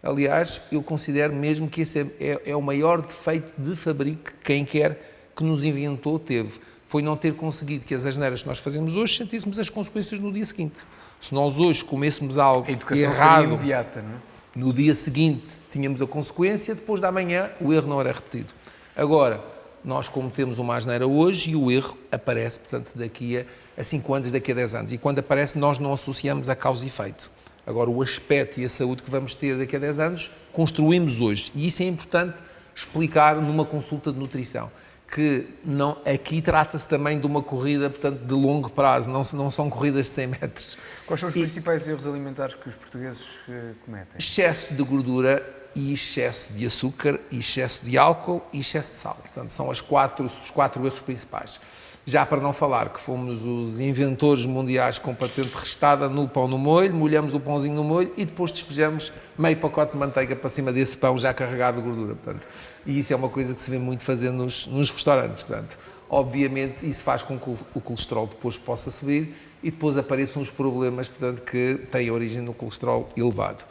B: Aliás, eu considero mesmo que esse é o maior defeito de fabrico que quem quer que nos inventou teve. Foi não ter conseguido que as asneiras que nós fazemos hoje sentíssemos as consequências no dia seguinte. Se nós hoje comêssemos algo errado,
A: imediata, não é?
B: No dia seguinte tínhamos a consequência, depois da manhã o erro não era repetido. Agora, nós cometemos uma asneira hoje e o erro aparece, portanto, daqui a 5 anos, daqui a 10 anos. E quando aparece, nós não associamos a causa e efeito. Agora, o aspecto e a saúde que vamos ter daqui a 10 anos, construímos hoje. E isso é importante explicar numa consulta de nutrição. Que não, aqui trata-se também de uma corrida, portanto, de longo prazo, não são corridas de 100 metros.
A: Quais são os principais erros alimentares que os portugueses cometem?
B: Excesso de gordura e excesso de açúcar, e excesso de álcool e excesso de sal. Portanto, são os quatro erros principais. Já para não falar que fomos os inventores mundiais com patente restada no pão no molho, molhamos o pãozinho no molho e depois despejamos meio pacote de manteiga para cima desse pão já carregado de gordura. Portanto, e isso é uma coisa que se vê muito fazer nos restaurantes. Portanto, obviamente, isso faz com que o colesterol depois possa subir e depois apareçam os problemas, portanto, que têm origem no colesterol elevado.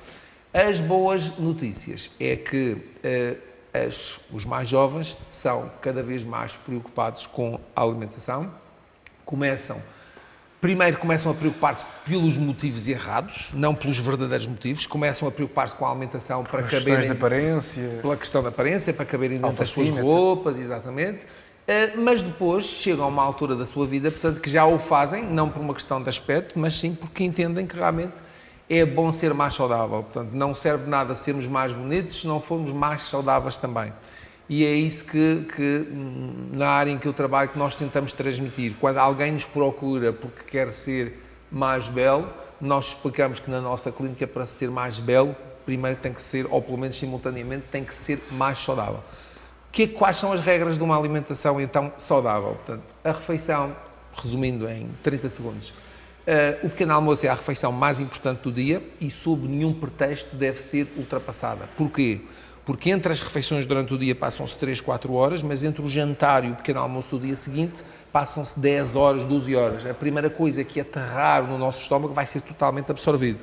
B: As boas notícias é que os mais jovens são cada vez mais preocupados com a alimentação, primeiro começam a preocupar-se pelos motivos errados, não pelos verdadeiros motivos, começam a preocupar-se com a alimentação para caberem...
A: de aparência.
B: Pela questão da aparência, para caberem dentro das suas roupas, exatamente. Mas depois chegam a uma altura da sua vida, portanto, que já o fazem, não por uma questão de aspecto, mas sim porque entendem que realmente é bom ser mais saudável. Portanto, não serve de nada sermos mais bonitos se não formos mais saudáveis também. E é isso que na área em que eu trabalho, que nós tentamos transmitir. Quando alguém nos procura porque quer ser mais belo, nós explicamos que na nossa clínica, para ser mais belo, primeiro tem que ser, ou pelo menos simultaneamente, tem que ser mais saudável. Quais são as regras de uma alimentação, então, saudável? Portanto, a refeição, resumindo em 30 segundos, o pequeno almoço é a refeição mais importante do dia e, sob nenhum pretexto, deve ser ultrapassada. Porquê? Porque entre as refeições durante o dia passam-se 3, 4 horas, mas entre o jantar e o pequeno almoço do dia seguinte passam-se 10 horas, 12 horas. A primeira coisa que aterrar no nosso estômago vai ser totalmente absorvido.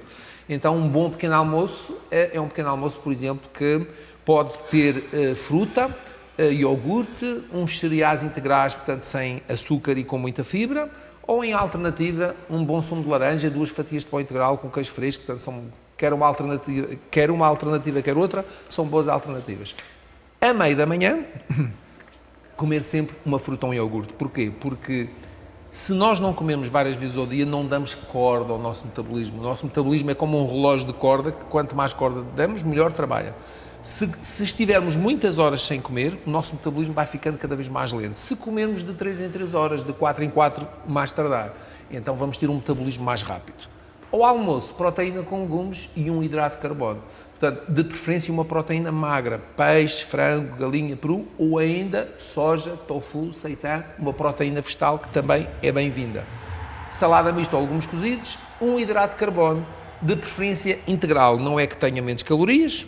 B: Então, um bom pequeno almoço é um pequeno almoço, por exemplo, que pode ter fruta, iogurte, uns cereais integrais, portanto, sem açúcar e com muita fibra, ou, em alternativa, um bom sumo de laranja, 2 fatias de pão integral com queijo fresco, portanto, quer uma alternativa, quer outra, são boas alternativas. A meio da manhã, comer sempre uma fruta ou um iogurte. Porquê? Porque se nós não comemos várias vezes ao dia, não damos corda ao nosso metabolismo. O nosso metabolismo é como um relógio de corda, que quanto mais corda damos, melhor trabalha. Se estivermos muitas horas sem comer, o nosso metabolismo vai ficando cada vez mais lento. Se comermos de 3 em 3 horas, de 4 em 4, mais tardar, então vamos ter um metabolismo mais rápido. Ao almoço, proteína com legumes e um hidrato de carbono. Portanto, de preferência uma proteína magra, peixe, frango, galinha, peru, ou ainda soja, tofu, seitã, uma proteína vegetal que também é bem-vinda. Salada mista ou legumes cozidos, um hidrato de carbono, de preferência integral, não é que tenha menos calorias.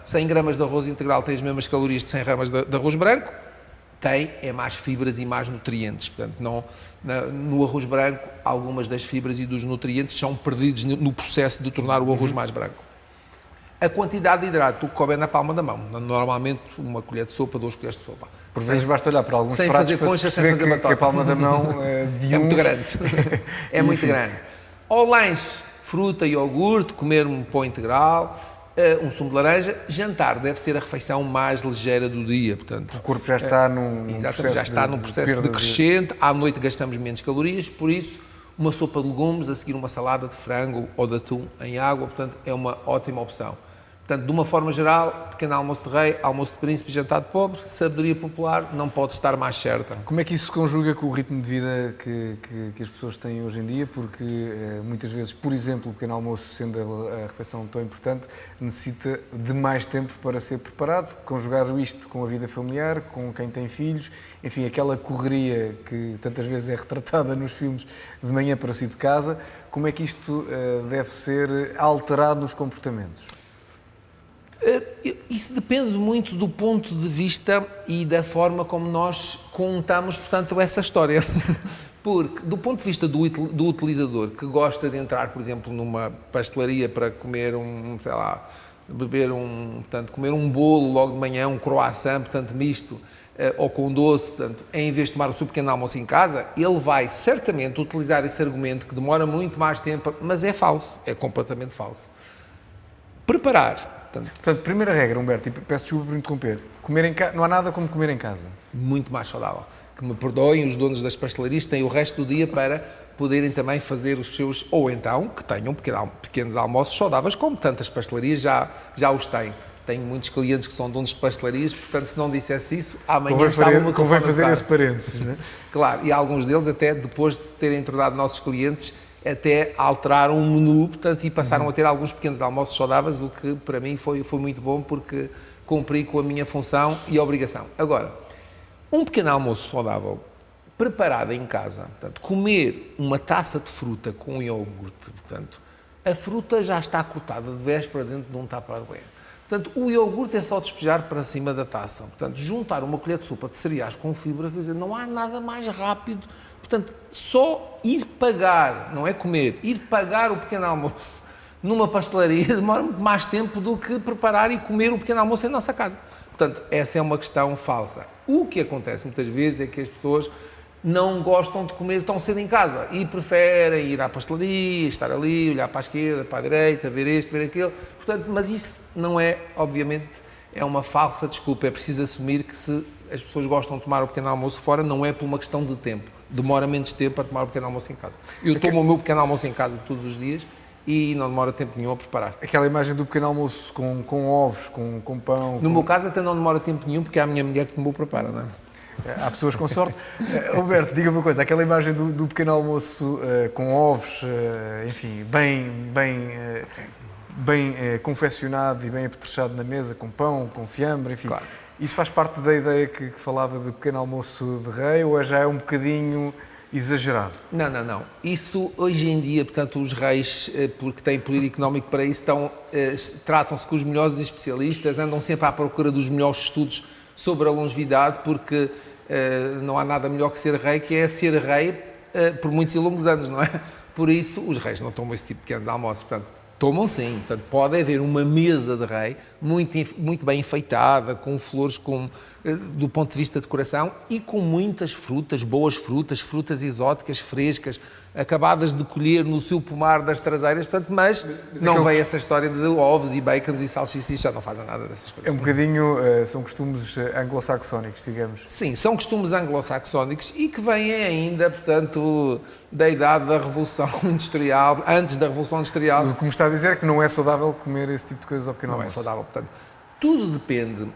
B: 100 gramas de arroz integral tem as mesmas calorias de 100 gramas de arroz branco, é mais fibras e mais nutrientes. Portanto, no arroz branco, algumas das fibras e dos nutrientes são perdidos no processo de tornar o arroz mais branco. A quantidade de hidrato, o que couber na palma da mão, normalmente uma colher de sopa, 2 colheres de sopa.
A: Por vezes basta olhar para alguns
B: sem
A: pratos
B: fazer
A: para
B: concha, sem fazer
A: que
B: batota.
A: a palma da mão
B: é muito grande. É muito grande. Ao lanche, fruta, iogurte, comer um pão integral, um sumo de laranja. Jantar deve ser a refeição mais ligeira do dia, portanto.
A: O corpo já está num processo,
B: já está num processo decrescente, à noite gastamos menos calorias, por isso uma sopa de legumes, a seguir uma salada de frango ou de atum em água, portanto é uma ótima opção. Portanto, de uma forma geral, pequeno almoço de rei, almoço de príncipe, jantar de pobre, sabedoria popular não pode estar mais certa.
A: Como é que isso se conjuga com o ritmo de vida que as pessoas têm hoje em dia? Porque muitas vezes, por exemplo, o pequeno almoço, sendo a refeição tão importante, necessita de mais tempo para ser preparado, conjugar isto com a vida familiar, com quem tem filhos, enfim, aquela correria que tantas vezes é retratada nos filmes de manhã para sair de casa. Como é que isto deve ser alterado nos comportamentos?
B: Isso depende muito do ponto de vista e da forma como nós contamos, portanto, essa história. Porque, do ponto de vista do utilizador que gosta de entrar, por exemplo, numa pastelaria para comer comer um bolo logo de manhã, um croissant, portanto, misto, ou com doce, portanto, em vez de tomar o seu pequeno almoço em casa, ele vai certamente utilizar esse argumento que demora muito mais tempo, mas é falso, é completamente falso. Preparar.
A: Portanto, primeira regra, Humberto, e peço desculpa por interromper, não há nada como comer em casa.
B: Muito mais saudável. Que me perdoem, os donos das pastelarias têm o resto do dia para poderem também fazer os seus, ou então que tenham pequenos almoços saudáveis, como tantas pastelarias já os têm. Tenho muitos clientes que são donos de pastelarias, portanto, se não dissesse isso, amanhã estava
A: convém fazer esse parênteses, não é?
B: Claro, e alguns deles até depois de terem tornado nossos clientes, até alteraram o menu, portanto, e passaram a ter alguns pequenos almoços saudáveis, o que para mim foi muito bom, porque cumpri com a minha função e obrigação. Agora, um pequeno almoço saudável preparada em casa, portanto, comer uma taça de fruta com iogurte, portanto, a fruta já está cortada de véspera dentro de um tupperware. Portanto, o iogurte é só despejar para cima da taça. Portanto, juntar uma colher de sopa de cereais com fibra, quer dizer, não há nada mais rápido. Portanto, só ir pagar, não é comer, ir pagar o pequeno almoço numa pastelaria demora muito mais tempo do que preparar e comer o pequeno almoço em nossa casa. Portanto, essa é uma questão falsa. O que acontece muitas vezes é que as pessoas não gostam de comer tão cedo em casa e preferem ir à pastelaria, estar ali, olhar para a esquerda, para a direita, ver este, ver aquele. Portanto, mas isso não é, obviamente, é uma falsa desculpa. É preciso assumir que se as pessoas gostam de tomar o pequeno almoço fora, não é por uma questão de tempo. Demora menos tempo a tomar o pequeno almoço em casa. Eu tomo o meu pequeno almoço em casa todos os dias e não demora tempo nenhum a preparar.
A: Aquela imagem do pequeno almoço com ovos, com pão...
B: No meu caso até não demora tempo nenhum, porque é a minha mulher que me o prepara, não é?
A: Há pessoas com sorte. Alberto, diga-me uma coisa, aquela imagem do pequeno almoço com ovos, enfim, bem confeccionado e bem apetrechado na mesa, com pão, com fiambre, enfim.
B: Claro.
A: Isso faz parte da ideia que falava de pequeno almoço de rei ou já é um bocadinho exagerado?
B: Não. Isso, hoje em dia, portanto, os reis, porque têm poder económico para isso, tratam-se com os melhores especialistas, andam sempre à procura dos melhores estudos sobre a longevidade, porque não há nada melhor que ser rei por muitos e longos anos, não é? Por isso, os reis não tomam esse tipo de pequenos almoços, portanto, tomam sim. Portanto, pode haver uma mesa de rei muito bem enfeitada, com flores do ponto de vista de decoração e com muitas frutas, boas frutas exóticas, frescas, acabadas de colher no seu pomar das traseiras, portanto, mas não vem essa história de ovos e bacons e salsichas, já não fazem nada dessas coisas.
A: É um bocadinho, são costumes anglo-saxónicos, digamos.
B: Sim, são costumes anglo-saxónicos e que vêm ainda, portanto, da idade da Revolução Industrial, antes da Revolução Industrial.
A: O que me está a dizer é que não é saudável comer esse tipo de coisas ao pequeno almoço.
B: Não é saudável, portanto, tudo depende.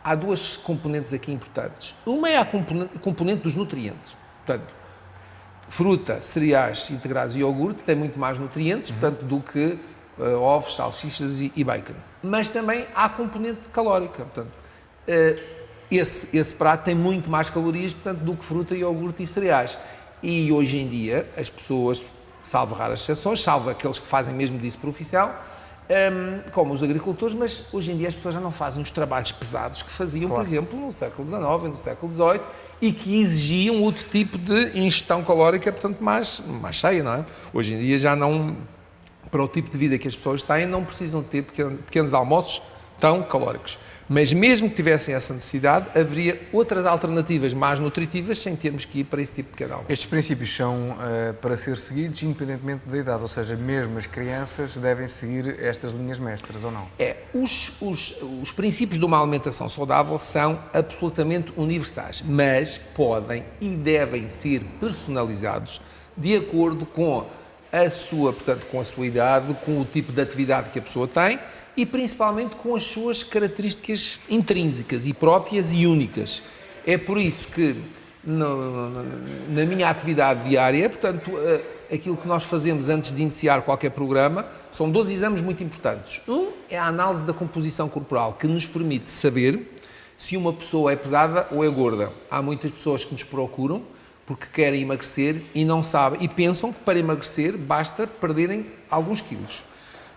B: Há duas componentes aqui importantes. Uma é a componente dos nutrientes. Portanto, fruta, cereais integrados e iogurte têm muito mais nutrientes, portanto, do que ovos, salsichas e bacon. Mas também há a componente calórica. Portanto, esse prato tem muito mais calorias, portanto, do que fruta, iogurte e cereais. E hoje em dia as pessoas, salvo raras exceções, salvo aqueles que fazem mesmo disso profissão, como os agricultores, mas hoje em dia as pessoas já não fazem os trabalhos pesados que faziam, claro, por exemplo, no século XIX, no século XVIII, e que exigiam outro tipo de ingestão calórica, portanto, mais cheia, não é? Hoje em dia já não, para o tipo de vida que as pessoas têm, não precisam ter pequenos almoços tão calóricos. Mas mesmo que tivessem essa necessidade, haveria outras alternativas mais nutritivas sem termos que ir para esse tipo de pequeno almoço.
A: Estes princípios são para ser seguidos independentemente da idade, ou seja, mesmo as crianças devem seguir estas linhas mestras, ou não?
B: Os princípios de uma alimentação saudável são absolutamente universais, mas podem e devem ser personalizados de acordo com a sua idade, com o tipo de atividade que a pessoa tem, e principalmente com as suas características intrínsecas e próprias e únicas. É por isso que na minha atividade diária, portanto, aquilo que nós fazemos antes de iniciar qualquer programa, são 2 exames muito importantes. Um é a análise da composição corporal, que nos permite saber se uma pessoa é pesada ou é gorda. Há muitas pessoas que nos procuram porque querem emagrecer e não sabem, e pensam que para emagrecer basta perderem alguns quilos.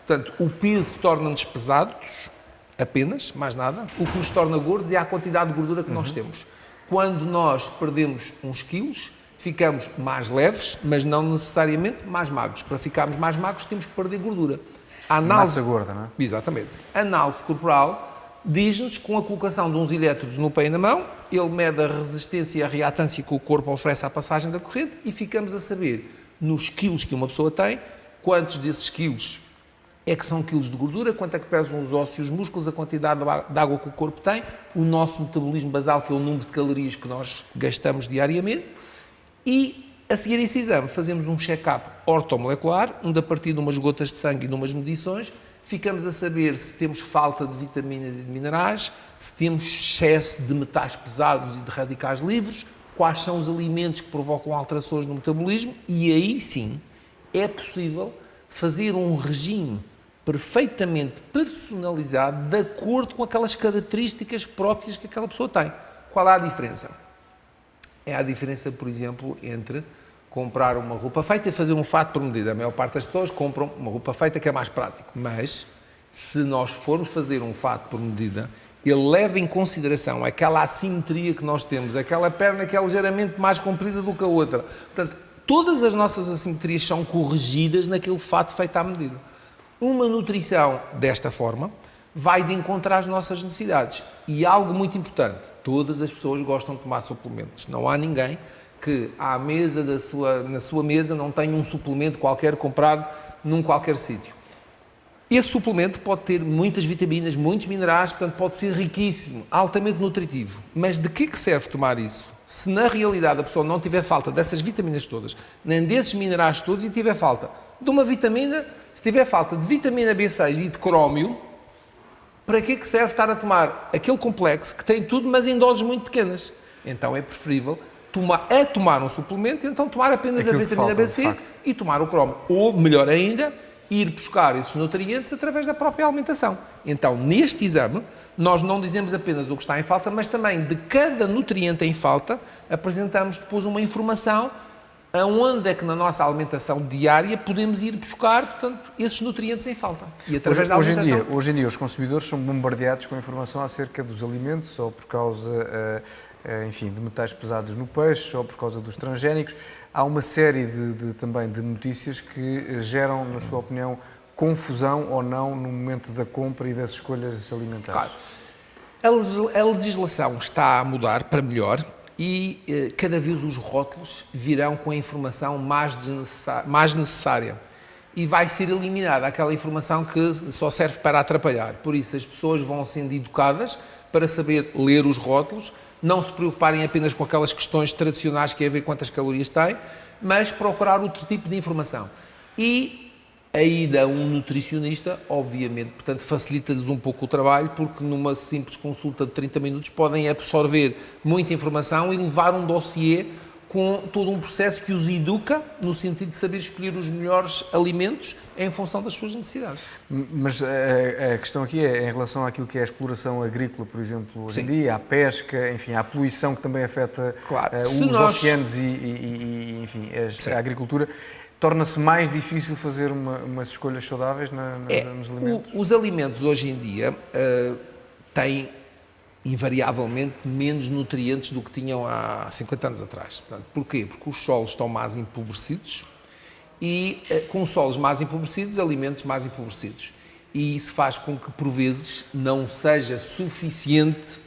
B: Portanto, o peso torna-nos pesados, apenas, mais nada. O que nos torna gordos é a quantidade de gordura que nós temos. Quando nós perdemos uns quilos, ficamos mais leves, mas não necessariamente mais magros. Para ficarmos mais magros, temos que perder gordura.
A: Massa gorda, não é?
B: Exatamente. A análise corporal diz-nos, com a colocação de uns elétrodos no pé e na mão, ele mede a resistência e a reatância que o corpo oferece à passagem da corrente e ficamos a saber, nos quilos que uma pessoa tem, quantos desses quilos é que são quilos de gordura, quanto é que pesam os ossos e os músculos, a quantidade de água que o corpo tem, o nosso metabolismo basal, que é o número de calorias que nós gastamos diariamente, e a seguir a esse exame fazemos um check-up ortomolecular, onde a partir de umas gotas de sangue e de umas medições, ficamos a saber se temos falta de vitaminas e de minerais, se temos excesso de metais pesados e de radicais livres, quais são os alimentos que provocam alterações no metabolismo, e aí sim é possível fazer um regime perfeitamente personalizado de acordo com aquelas características próprias que aquela pessoa tem. Qual é a diferença? é a diferença, por exemplo, entre comprar uma roupa feita e fazer um fato por medida. A maior parte das pessoas compram uma roupa feita, que é mais prático. Mas, se nós formos fazer um fato por medida, ele leva em consideração aquela assimetria que nós temos, aquela perna que é ligeiramente mais comprida do que a outra. Portanto, todas as nossas assimetrias são corrigidas naquele fato feito à medida. Uma nutrição desta forma vai de encontro às nossas necessidades. E algo muito importante, todas as pessoas gostam de tomar suplementos. Não há ninguém que à mesa na sua mesa não tenha um suplemento qualquer comprado num qualquer sítio. Esse suplemento pode ter muitas vitaminas, muitos minerais, portanto pode ser riquíssimo, altamente nutritivo. Mas de que serve tomar isso? Se na realidade a pessoa não tiver falta dessas vitaminas todas, nem desses minerais todos, e tiver falta de uma vitamina, se tiver falta de vitamina B6 e de crómio, para que serve estar a tomar aquele complexo que tem tudo, mas em doses muito pequenas? Então é preferível tomar um suplemento, então tomar apenas a vitamina B6 e tomar o crómio. Ou, melhor ainda, ir buscar esses nutrientes através da própria alimentação. Então, neste exame, nós não dizemos apenas o que está em falta, mas também de cada nutriente em falta, apresentamos depois uma informação aonde é que na nossa alimentação diária podemos ir buscar, portanto, esses nutrientes em falta. E através da alimentação...
A: Hoje em dia, os consumidores são bombardeados com informação acerca dos alimentos, ou por causa, enfim, de metais pesados no peixe, ou por causa dos transgénicos. Há uma série também de notícias que geram, na sua opinião, confusão ou não no momento da compra e das escolhas alimentares.
B: Claro. A legislação está a mudar para melhor e cada vez os rótulos virão com a informação mais necessária e vai ser eliminada aquela informação que só serve para atrapalhar. Por isso, as pessoas vão sendo educadas para saber ler os rótulos, não se preocuparem apenas com aquelas questões tradicionais que é ver quantas calorias tem, mas procurar outro tipo de informação. E a ida a um nutricionista, obviamente, portanto, facilita-lhes um pouco o trabalho, porque numa simples consulta de 30 minutos podem absorver muita informação e levar um dossiê com todo um processo que os educa no sentido de saber escolher os melhores alimentos em função das suas necessidades.
A: Mas a questão aqui é em relação àquilo que é a exploração agrícola, por exemplo, hoje em dia, à pesca, enfim, à poluição que também afeta os oceanos e enfim, a agricultura. Torna-se mais difícil fazer umas escolhas saudáveis nos alimentos?
B: Os alimentos hoje em dia têm invariavelmente menos nutrientes do que tinham há 50 anos atrás. Portanto, porquê? Porque os solos estão mais empobrecidos e com solos mais empobrecidos, alimentos mais empobrecidos. E isso faz com que, por vezes, não seja suficiente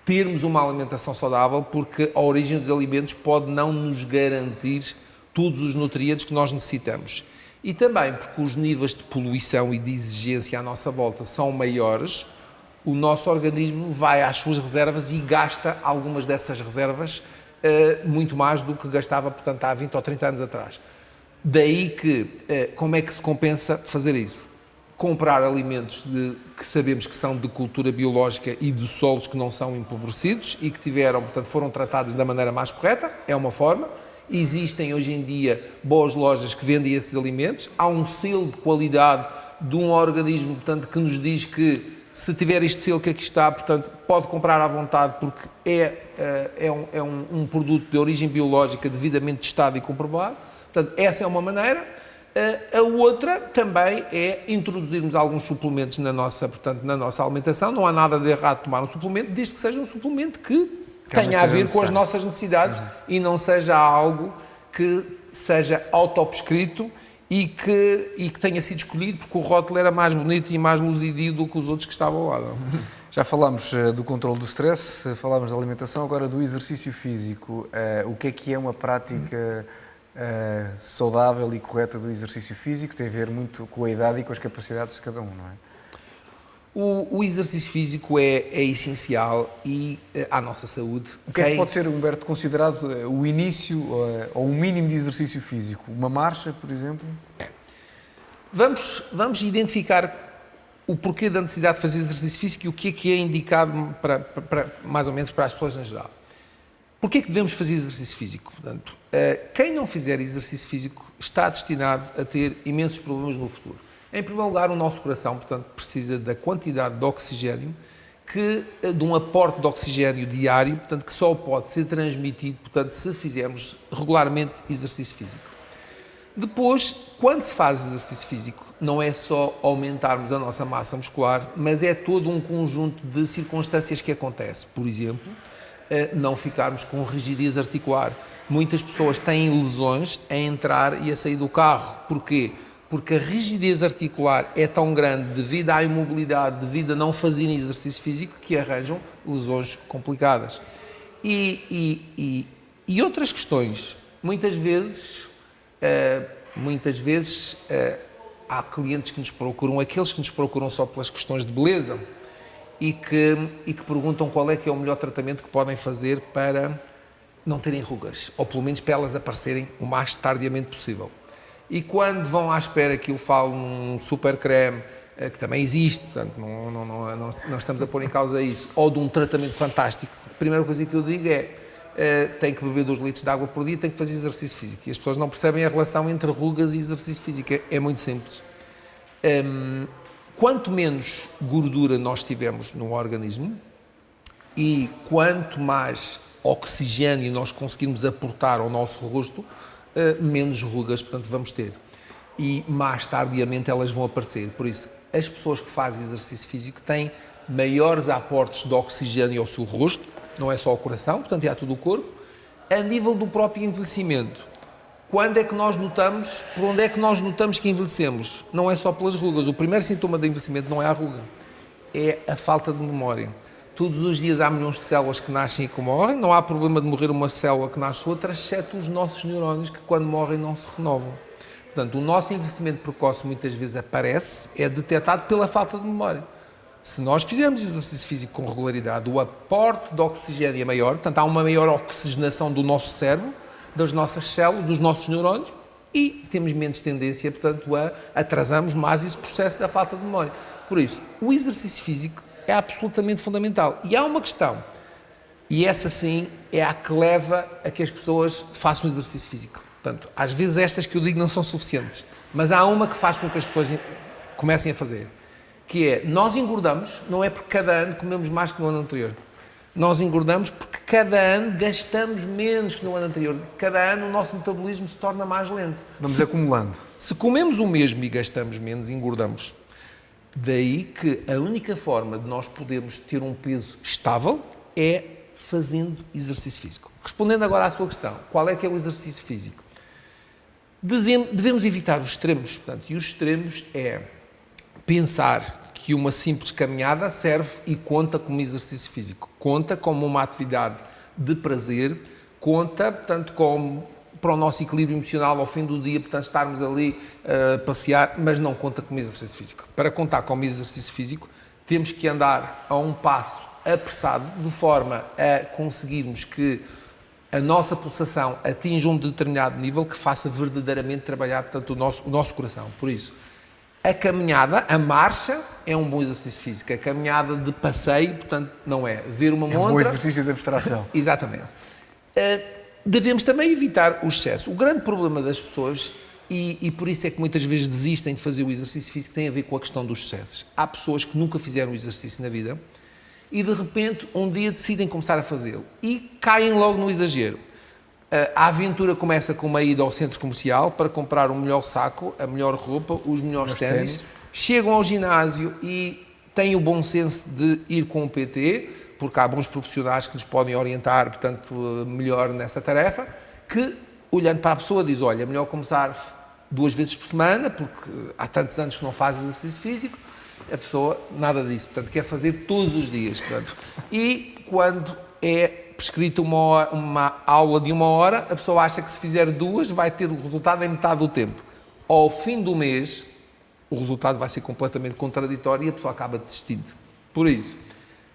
B: termos uma alimentação saudável, porque a origem dos alimentos pode não nos garantir todos os nutrientes que nós necessitamos. E também porque os níveis de poluição e de exigência à nossa volta são maiores, o nosso organismo vai às suas reservas e gasta algumas dessas reservas muito mais do que gastava, portanto, há 20 ou 30 anos atrás. Daí que, como é que se compensa fazer isso? Comprar alimentos que sabemos que são de cultura biológica e de solos que não são empobrecidos e que foram tratados da maneira mais correta, é uma forma. Existem hoje em dia boas lojas que vendem esses alimentos, há um selo de qualidade de um organismo, portanto, que nos diz que se tiver este selo que aqui está, portanto, pode comprar à vontade porque é um produto de origem biológica devidamente testado e comprovado. Portanto, essa é uma maneira. A outra também é introduzirmos alguns suplementos na nossa alimentação. Não há nada de errado tomar um suplemento, desde que seja um suplemento que tenha a ver com as nossas necessidades e não seja algo que seja autoprescrito e que tenha sido escolhido porque o rótulo era mais bonito e mais luzidio do que os outros que estavam ao lado.
A: Já falámos do controle do stress, falámos da alimentação, agora do exercício físico. O que é uma prática saudável e correta do exercício físico? Tem a ver muito com a idade e com as capacidades de cada um, não é?
B: O exercício físico é essencial e à nossa saúde.
A: O que é que pode ser, Humberto, considerado o início ou o mínimo de exercício físico? Uma marcha, por exemplo?
B: Vamos identificar o porquê da necessidade de fazer exercício físico e o que é indicado mais ou menos para as pessoas em geral. Porquê que devemos fazer exercício físico? Portanto, quem não fizer exercício físico está destinado a ter imensos problemas no futuro. Em primeiro lugar, o nosso coração, portanto, precisa da quantidade de oxigênio de um aporte de oxigênio diário, portanto, que só pode ser transmitido, portanto, se fizermos regularmente exercício físico. Depois, quando se faz exercício físico, não é só aumentarmos a nossa massa muscular, mas é todo um conjunto de circunstâncias que acontece. Por exemplo, não ficarmos com rigidez articular. Muitas pessoas têm lesões a entrar e a sair do carro. Porquê? Porque a rigidez articular é tão grande devido à imobilidade, devido a não fazerem exercício físico, que arranjam lesões complicadas. E outras questões. Muitas vezes há clientes que nos procuram, aqueles que nos procuram só pelas questões de beleza e que perguntam qual é que é o melhor tratamento que podem fazer para não terem rugas, ou pelo menos para elas aparecerem o mais tardiamente possível. E quando vão à espera que eu fale num super creme, que também existe, portanto não estamos a pôr em causa isso, ou de um tratamento fantástico, a primeira coisa que eu digo é tem que beber 2 litros de água por dia, tem que fazer exercício físico. E as pessoas não percebem a relação entre rugas e exercício físico. É muito simples. Quanto menos gordura nós tivermos no organismo e quanto mais oxigênio nós conseguirmos aportar ao nosso rosto, menos rugas, portanto, vamos ter. E mais tardiamente elas vão aparecer. Por isso, as pessoas que fazem exercício físico têm maiores aportes de oxigênio ao seu rosto, não é só ao coração, portanto, é a todo o corpo, a nível do próprio envelhecimento. Quando é que nós notamos, por onde é que nós notamos que envelhecemos? Não é só pelas rugas. O primeiro sintoma de envelhecimento não é a ruga, é a falta de memória. Todos os dias há milhões de células que nascem e que morrem, não há problema de morrer uma célula que nasce outra, exceto os nossos neurónios que quando morrem não se renovam. Portanto, o nosso envelhecimento precoce muitas vezes aparece, é detectado pela falta de memória. Se nós fizermos exercício físico com regularidade, o aporte de oxigênio é maior, portanto há uma maior oxigenação do nosso cérebro, das nossas células, dos nossos neurónios, e temos menos tendência, portanto, a atrasarmos mais esse processo da falta de memória. Por isso, o exercício físico é absolutamente fundamental. E há uma questão, e essa sim é a que leva a que as pessoas façam exercício físico. Portanto, às vezes estas que eu digo não são suficientes, mas há uma que faz com que as pessoas comecem a fazer, que é, nós engordamos, não é porque cada ano comemos mais que no ano anterior. Nós engordamos porque cada ano gastamos menos que no ano anterior. Cada ano o nosso metabolismo se torna mais lento.
A: Vamos acumulando.
B: Se comemos o mesmo e gastamos menos, engordamos. Daí que a única forma de nós podermos ter um peso estável é fazendo exercício físico. Respondendo agora à sua questão, qual é que é o exercício físico? Devemos evitar os extremos. Portanto, e os extremos é pensar que uma simples caminhada serve e conta como exercício físico. Conta como uma atividade de prazer, conta, portanto, como para o nosso equilíbrio emocional ao fim do dia, portanto, estarmos ali a passear, mas não conta como exercício físico. Para contar como exercício físico, temos que andar a um passo apressado, de forma a conseguirmos que a nossa pulsação atinja um determinado nível que faça verdadeiramente trabalhar, portanto, o nosso coração. Por isso, a caminhada, a marcha, é um bom exercício físico. A caminhada de passeio, portanto, não é. Ver uma montra...
A: É um bom exercício de abstração.
B: Exatamente. Devemos também evitar o excesso. O grande problema das pessoas, e por isso é que muitas vezes desistem de fazer o exercício físico, tem a ver com a questão dos excessos. Há pessoas que nunca fizeram o exercício na vida e, de repente, um dia decidem começar a fazê-lo e caem logo no exagero. A aventura começa com uma ida ao centro comercial para comprar o melhor saco, a melhor roupa, os melhores ténis. Chegam ao ginásio e têm o bom senso de ir com um PT, porque há bons profissionais que nos podem orientar, portanto, melhor nessa tarefa, que, olhando para a pessoa, diz, olha, é melhor começar 2 vezes por semana, porque há tantos anos que não faz exercício físico. A pessoa, nada disso, portanto, quer fazer todos os dias, portanto. E quando é prescrita uma aula de 1 hora, a pessoa acha que se fizer 2 vai ter o resultado em metade do tempo. Ao fim do mês, o resultado vai ser completamente contraditório e a pessoa acaba desistindo. Por isso,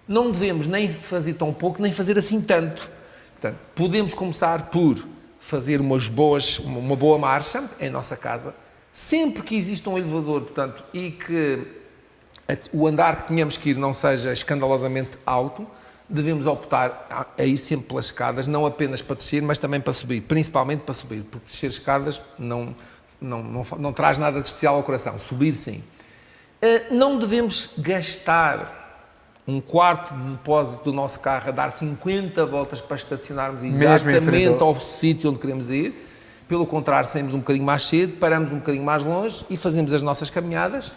B: não devemos nem fazer tão pouco, nem fazer assim tanto. Portanto, podemos começar por fazer uma boa marcha em nossa casa, sempre que exista um elevador, portanto, e que o andar que tenhamos que ir não seja escandalosamente alto, devemos optar a ir sempre pelas escadas, não apenas para descer, mas também para subir, principalmente para subir, porque descer escadas não traz nada de especial ao coração. Subir, sim. Não devemos gastar um quarto de depósito do nosso carro a dar 50 voltas para estacionarmos
A: Mesmo em frente
B: exatamente
A: ao-
B: ao sítio onde queremos ir. Pelo contrário, saímos um bocadinho mais cedo, paramos um bocadinho mais longe e fazemos as nossas caminhadas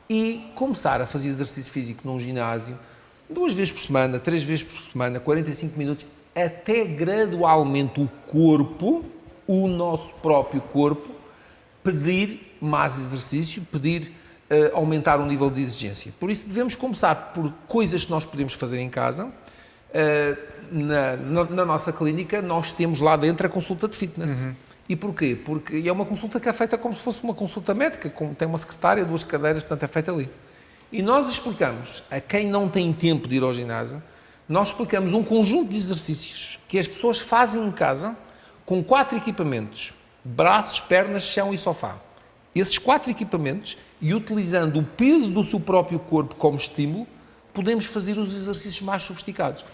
B: e começar a fazer exercício físico num ginásio 2 vezes por semana, 3 vezes por semana, 45 minutos, até gradualmente o nosso próprio corpo, pedir mais exercício, pedir aumentar o nível de exigência. Por isso devemos começar por coisas que nós podemos fazer em casa. Na nossa clínica nós temos lá dentro a consulta de fitness. E porquê? Porque é uma consulta que é feita como se fosse uma consulta médica, tem uma secretária, 2 cadeiras, portanto é feita ali. E nós explicamos a quem não tem tempo de ir ao ginásio, nós explicamos um conjunto de exercícios que as pessoas fazem em casa com 4 equipamentos, braços, pernas, chão e sofá. Esses 4 equipamentos, e utilizando o peso do seu próprio corpo como estímulo, podemos fazer os exercícios mais sofisticados.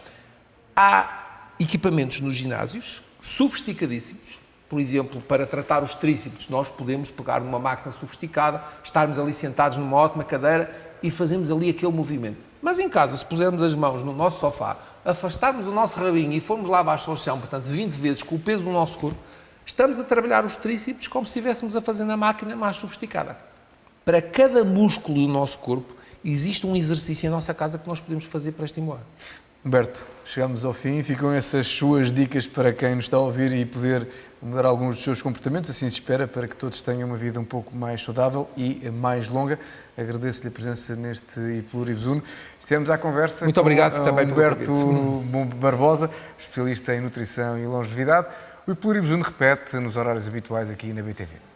B: Há equipamentos nos ginásios, sofisticadíssimos, por exemplo, para tratar os tríceps, nós podemos pegar numa máquina sofisticada, estarmos ali sentados numa ótima cadeira e fazemos ali aquele movimento. Mas em casa, se pusermos as mãos no nosso sofá, afastarmos o nosso rabinho e formos lá abaixo ao chão, portanto 20 vezes com o peso do nosso corpo, estamos a trabalhar os tríceps como se estivéssemos a fazer na máquina mais sofisticada. Para cada músculo do nosso corpo, existe um exercício em nossa casa que nós podemos fazer para estimular.
A: Humberto, chegamos ao fim, ficam essas suas dicas para quem nos está a ouvir e poder mudar alguns dos seus comportamentos, assim se espera, para que todos tenham uma vida um pouco mais saudável e mais longa. Agradeço-lhe a presença neste Pluribusuno. Estivemos à conversa
B: Muito obrigado
A: com
B: também pelo
A: Humberto
B: convite.
A: Barbosa, especialista em nutrição e longevidade. O Pluribusuno repete nos horários habituais aqui na BTV.